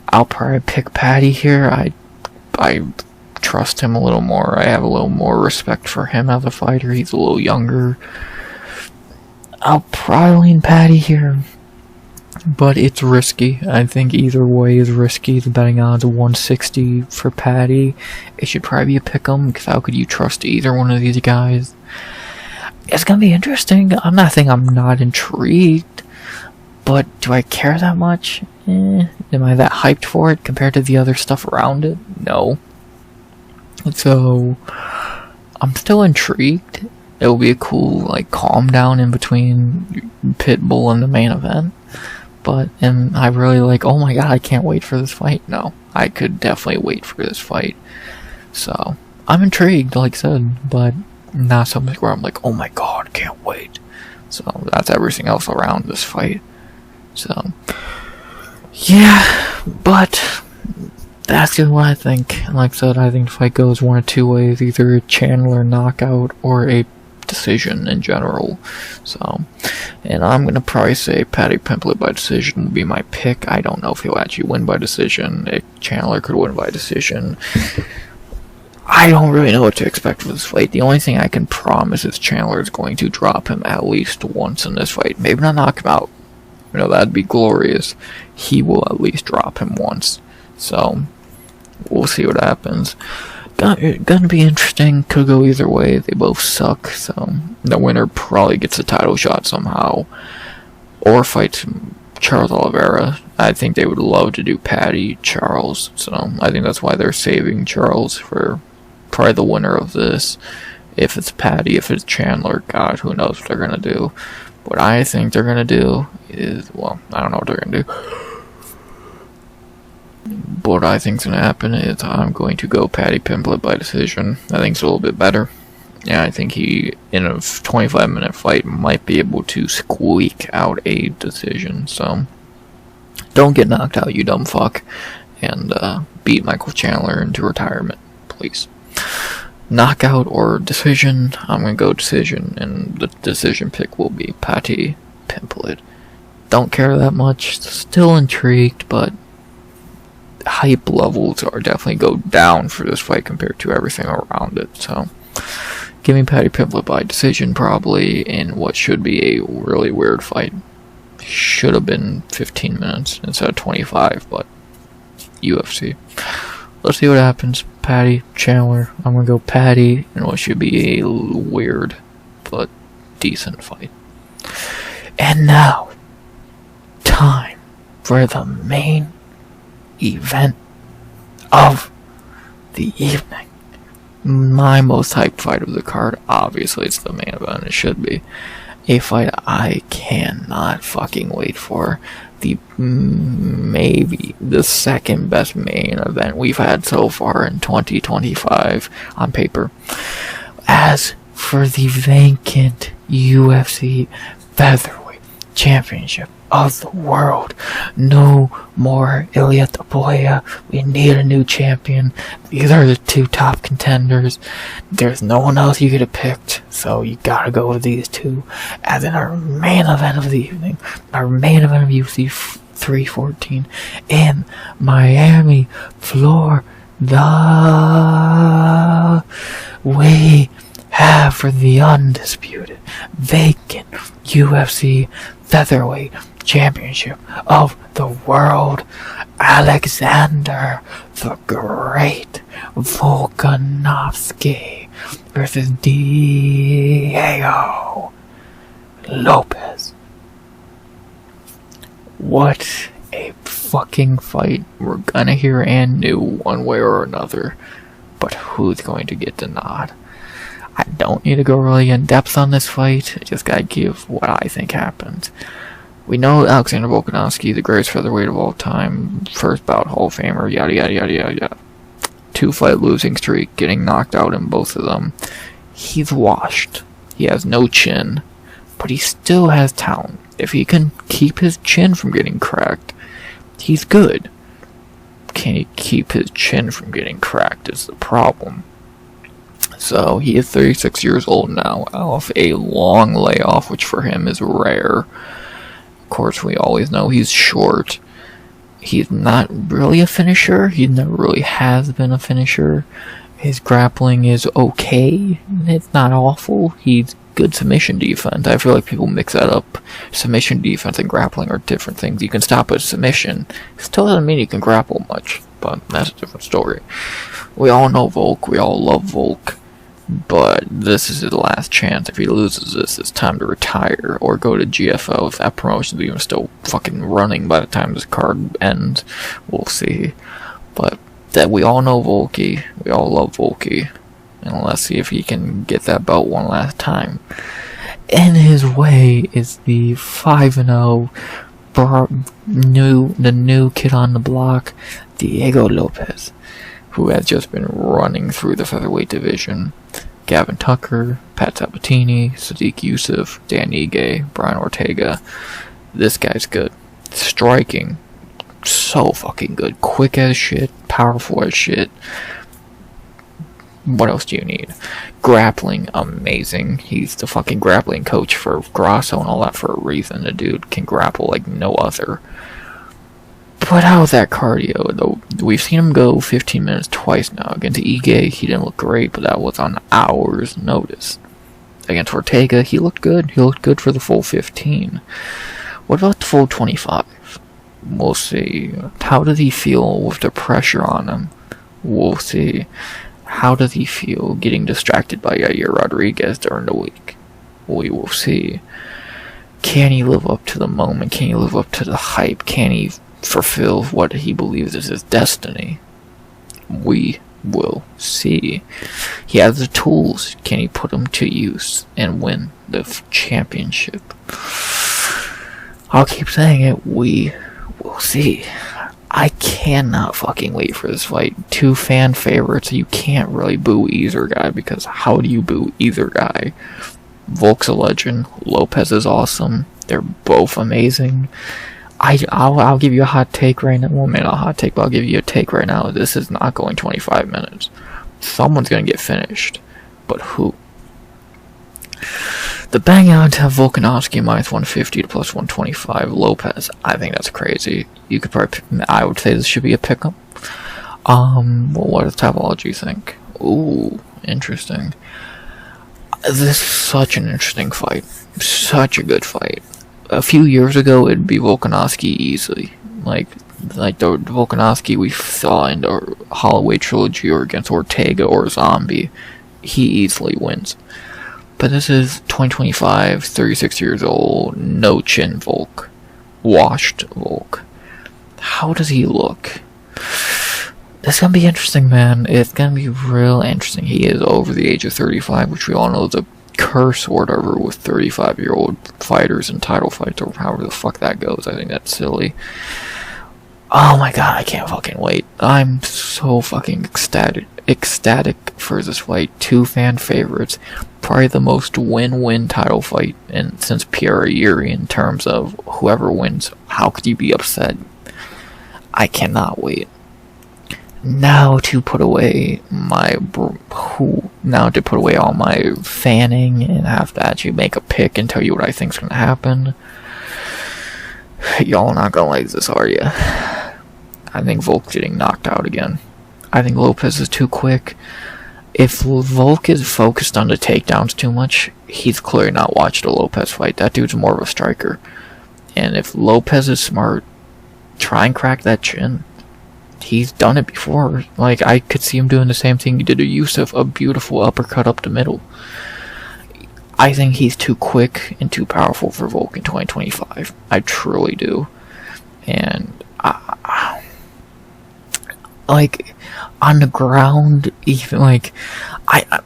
I'll probably pick Paddy here. I trust him a little more. I have a little more respect for him as a fighter. He's a little younger. I'll probably lean Paddy here. But it's risky. I think either way is risky. The betting odds 160 for Paddy. It should probably be a pick'em, because how could you trust either one of these guys? It's gonna be interesting. I'm not saying I'm not intrigued, but do I care that much? Am I that hyped for it compared to the other stuff around it? No. So, I'm still intrigued. It will be a cool, like, calm down in between Pitbull and the main event. But, and I really like, oh my god, I can't wait for this fight. No, I could definitely wait for this fight. So, I'm intrigued, like I said, but not something where I'm like, oh my god, can't wait. So that's everything else around this fight. So, yeah, but that's just what I think. Like I said, I think the fight goes one of 2 ways, either a Chandler knockout or a decision in general. So, and I'm gonna probably say Paddy Pimblett by decision will be my pick. I don't know if he'll actually win by decision. Chandler could win by decision. I don't really know what to expect for this fight. The only thing I can promise is Chandler is going to drop him at least once in this fight. Maybe not knock him out. You know, that'd be glorious. He will at least drop him once. So, we'll see what happens. Gonna be interesting. Could go either way. They both suck. So, the winner probably gets a title shot somehow. Or fights Charles Oliveira. I think they would love to do Paddy Charles. So, I think that's why they're saving Charles for probably the winner of this. If it's Paddy, if it's Chandler, God, who knows what they're gonna do. What I think they're gonna do is, well, I don't know what they're gonna do. But what I think's gonna happen is I'm going to go Paddy Pimblett by decision. I think it's a little bit better. Yeah, I think he, in a 25-minute fight, might be able to squeak out a decision. So, don't get knocked out, you dumb fuck, and beat Michael Chandler into retirement, please. Knockout or decision, I'm going to go decision, and the decision pick will be Paddy Pimblett. Don't care that much, still intrigued, but hype levels are definitely go down for this fight compared to everything around it. So, give me Paddy Pimblett by decision, probably, in what should be a really weird fight. Should have been 15 minutes instead of 25, but UFC. Let's see what happens. Paddy, Chandler. I'm gonna go Paddy in what should be a weird but decent fight. And now, time for the main event of the evening. My most hyped fight of the card. Obviously, it's the main event. It should be. A fight I cannot fucking wait for. Maybe the second best main event we've had so far in 2025 on paper. As for the vacant UFC Featherweight Championship, of the world. No more Ilya Taboya. We need a new champion. These are the two top contenders. There's no one else you could have picked, so you gotta go with these two. As in our main event of the evening, our main event of UFC 314 in Miami, Florida. We have for the undisputed vacant UFC featherweight championship of the world, Alexander the Great Volkanovski versus Diego Lopes. What a fucking fight. We're gonna hear and new one way or another, but who's going to get the nod? I don't need to go really in depth on this fight. I just gotta give what I think happened. We know Alexander Volkanovski, the greatest featherweight of all time, first bout Hall of Famer, yada yada yada yada yada. 2-fight losing streak, getting knocked out in both of them. He's washed. He has no chin, but he still has talent. If he can keep his chin from getting cracked, he's good. Can he keep his chin from getting cracked is the problem. So he is 36 years old now, off a long layoff, which for him is rare. Of course, we always know he's short. He's not really a finisher. He never really has been a finisher. His grappling is okay. It's not awful. He's good submission defense. I feel like people mix that up. Submission defense and grappling are different things. You can stop a submission. Still doesn't mean you can grapple much, but that's a different story. We all know Volk. We all love Volk. But this is his last chance. If he loses this, it's time to retire or go to GFO. If that promotion's even still fucking running by the time this card ends, we'll see. But that we all know Volky. We all love Volky. And let's see if he can get that belt one last time. In his way is the 5-0 new kid on the block, Diego Lopes, who has just been running through the featherweight division. Gavin Tucker, Pat Sabatini, Sadiq Yusuf, Dan Ige, Brian Ortega. This guy's good. Striking, so fucking good. Quick as shit, powerful as shit. What else do you need? Grappling, amazing. He's the fucking grappling coach for Grasso and all that for a reason. The dude can grapple like no other. But how's that cardio, though? We've seen him go 15 minutes twice now. Against Ige, he didn't look great, but that was on hours' notice. Against Ortega, he looked good. He looked good for the full 15. What about the full 25? We'll see. How does he feel with the pressure on him? We'll see. How does he feel getting distracted by Yair Rodriguez during the week? We will see. Can he live up to the moment? Can he live up to the hype? Can he fulfill what he believes is his destiny? We will see. He has the tools. Can he put them to use and win the championship? I'll keep saying it. We will see. I cannot fucking wait for this fight. Two fan favorites. You can't really boo either guy, because how do you boo either guy? Volk's a legend. Lopes is awesome. They're both amazing. I'll give you a hot take right now. Well, maybe not a hot take, but I'll give you a take right now. This is not going 25 minutes. Someone's going to get finished. But who? The bang odds have Volkanovski minus 150 to plus 125. Lopes, I think that's crazy. You could probably, I would say this should be a pick'em. Well, what does Tapology think? Ooh, interesting. This is such an interesting fight. Such a good fight. A few years ago, it'd be Volkanovski easily. Like the Volkanovski we saw in the Holloway trilogy or against Ortega or Zombie. He easily wins. But this is 2025, 36 years old, no chin Volk. Washed Volk. How does he look? This is gonna be interesting, man. It's gonna be real interesting. He is over the age of 35, which we all know is a curse or whatever with 35-year-old fighters and title fights, or however the fuck that goes. I think that's silly. Oh my god, I can't fucking wait. I'm so fucking ecstatic ecstatic for this fight. 2 fan favorites. Probably the most win-win title fight since Pierre Yair in terms of whoever wins. How could you be upset? I cannot wait. Now to put away all my fanning and have to actually make a pick and tell you what I think's gonna happen. Y'all not gonna like this, are you? I think Volk's getting knocked out again. I think Lopes is too quick. If Volk is focused on the takedowns too much, he's clearly not watched the Lopes fight. That dude's more of a striker. And if Lopes is smart, try and crack that chin. He's done it before. Like, I could see him doing the same thing he did to Yusuf, a beautiful uppercut up the middle. I think he's too quick and too powerful for Volk in 2025. I truly do. And, like, on the ground, even, like,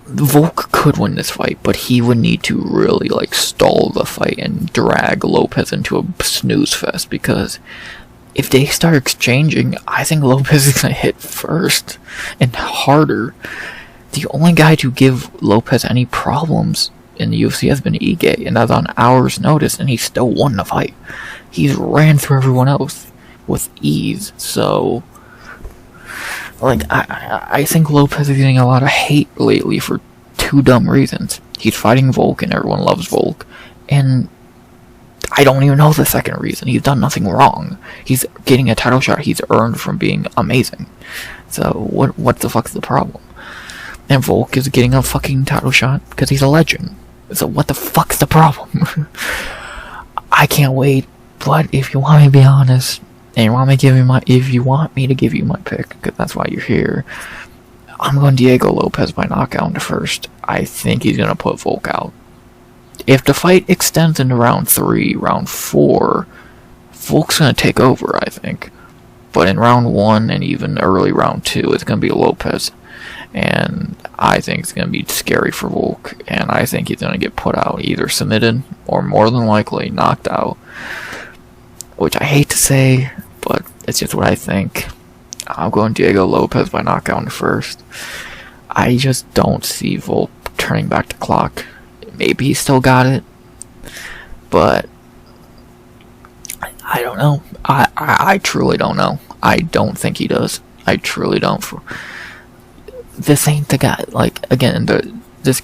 Volk could win this fight, but he would need to really, like, stall the fight and drag Lopes into a snooze fest, because if they start exchanging, I think Lopes is going to hit first and harder. The only guy to give Lopes any problems in the UFC has been Ige, and that's on hours' notice, and he still won the fight. He's ran through everyone else with ease, so, like, I think Lopes is getting a lot of hate lately for 2 dumb reasons. He's fighting Volk, and everyone loves Volk, and I don't even know the second reason. He's done nothing wrong. He's getting a title shot he's earned from being amazing. So, what the fuck's the problem? And Volk is getting a fucking title shot because he's a legend. So what the fuck's the problem? I can't wait, but if you want me to be honest, and you want me to give you if you want me to give you my pick, because that's why you're here, I'm going Diego Lopes by knockout in the first. I think he's going to put Volk out. If the fight extends into round 3, round 4, Volk's going to take over, I think. But in round 1 and even early round 2, it's going to be Lopes. And I think it's going to be scary for Volk. And I think he's going to get put out, either submitted or more than likely knocked out. Which I hate to say, but it's just what I think. I'm going Diego Lopes by knockout in the first. I just don't see Volk turning back the clock. Maybe he still got it, but I don't know. I truly don't know. I don't think he does. I truly don't. This ain't the guy. Like, again, this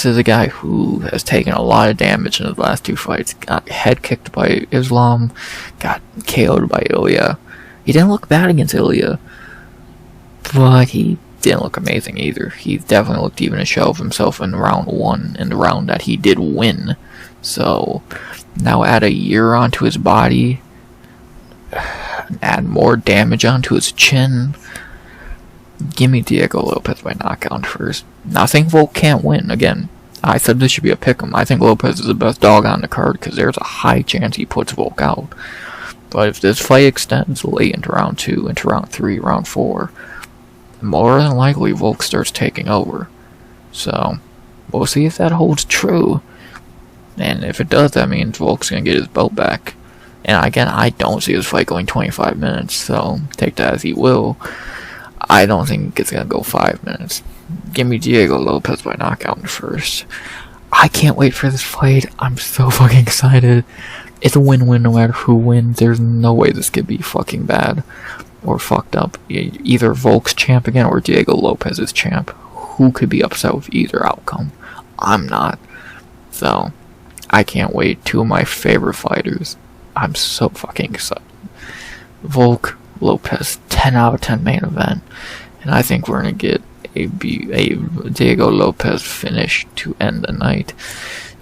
is a guy who has taken a lot of damage in his last 2 fights. Got head kicked by Islam, got KO'd by Ilya. He didn't look bad against Ilya, but he didn't look amazing either. He definitely looked even a shell of himself in round 1, in the round that he did win. So, now add a Yair onto his body, add more damage onto his chin. Give me Diego Lopes by knockout first. Now, I think Volk can't win. Again, I said this should be a pick'em. I think Lopes is the best dog on the card, because there's a high chance he puts Volk out. But if this fight extends late into round 2, into round 3, round 4, more than likely Volk starts taking over. So, we'll see if that holds true. And if it does, that means Volk's going to get his belt back. And again, I don't see this fight going 25 minutes, so take that as he will. I don't think it's going to go 5 minutes. Give me Diego Lopes by knockout in the first. I can't wait for this fight. I'm so fucking excited. It's a win-win no matter who wins. There's no way this could be fucking bad or fucked up. Either Volk's champ again or Diego Lopes is champ. Who could be upset with either outcome? I'm not. So, I can't wait. 2 of my favorite fighters. I'm so fucking excited. Volk, Lopes, 10 out of 10 main event. And I think we're going to get a Diego Lopes finish to end the night.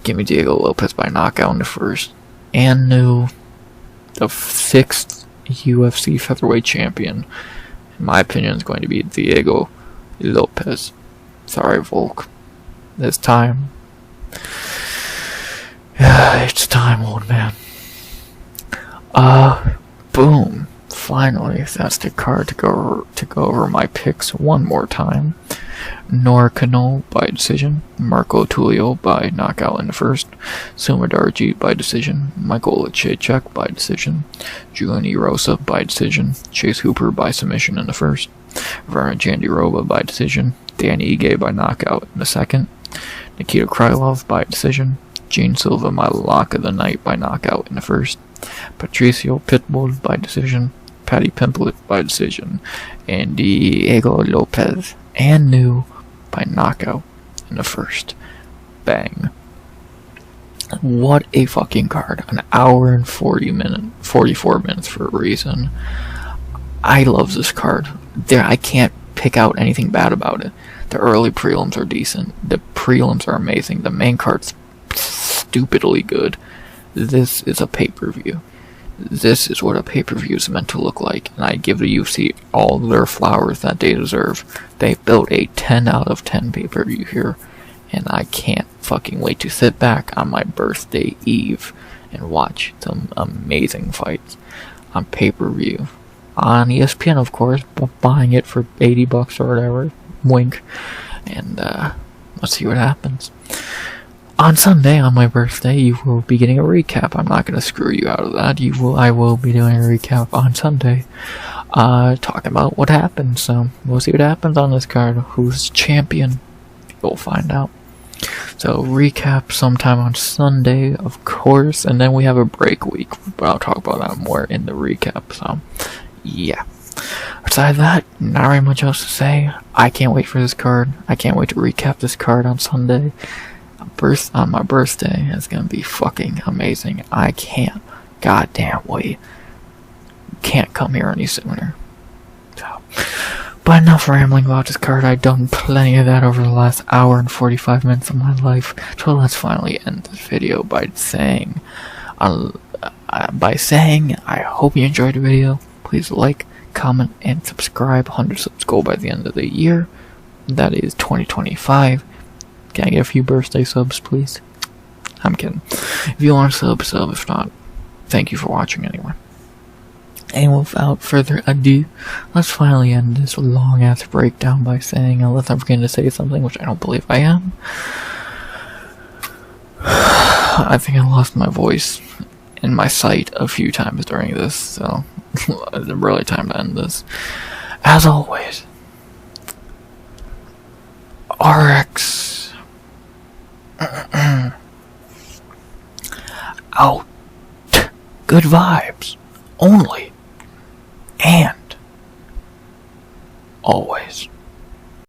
Give me Diego Lopes by knockout in the first. And new, the 6th UFC featherweight champion, in my opinion, is going to be Diego Lopes. Sorry, Volk. It's time. It's time, old man. Boom. Finally, that's the card to go over my picks one more time. Nora Cornolle by decision, Marco Tulio by knockout in the first, Sumudaerji by decision, Oleksiejczuk by decision, Julian Erosa by decision, Chase Hooper by submission in the first, Virna Jandiroba by decision, Ige by knockout in the second, Nikita Krylov by decision, Silva my lock of the night by knockout in the first, Patricio Pitbull by decision, Paddy Pimplet by decision, and Diego Lopes and New by knockout in the first. Bang. What a fucking card. An hour and 44 minutes for a reason. I love this card. I can't pick out anything bad about it. The early prelims are decent. The prelims are amazing. The main card's stupidly good. This is a pay-per-view. This is what a pay-per-view is meant to look like, and I give the UFC all their flowers that they deserve. They built a 10 out of 10 pay-per-view here, and I can't fucking wait to sit back on my birthday eve and watch some amazing fights on pay-per-view. On ESPN, of course, buying it for $80 or whatever. Wink. And, let's see what happens. On Sunday, on my birthday, you will be getting a recap. I'm not going to screw you out of that. I will be doing a recap on Sunday, talking about what happened. So, we'll see what happens on this card. Who's champion? We'll find out. So, recap sometime on Sunday, of course, and then we have a break week, but I'll talk about that more in the recap. So, yeah. Aside that, not very much else to say. I can't wait for this card. I can't wait to recap this card on Sunday. On my birthday. It's gonna be fucking amazing. I can't goddamn wait. Can't come here any sooner. So, but enough rambling about this card. I've done plenty of that over the last hour and 45 minutes of my life. So let's finally end this video by saying I hope you enjoyed the video. Please like, comment, and subscribe. 100 subs goal by the end of the year. That is 2025. Can I get a few birthday subs, please? I'm kidding. If you want to sub. If not, thank you for watching anyway. And without further ado, let's finally end this long-ass breakdown by saying, unless I'm forgetting to say something, which I don't believe I am. I think I lost my voice and my sight a few times during this, so it's really time to end this. As always, RX out. Good vibes only and always.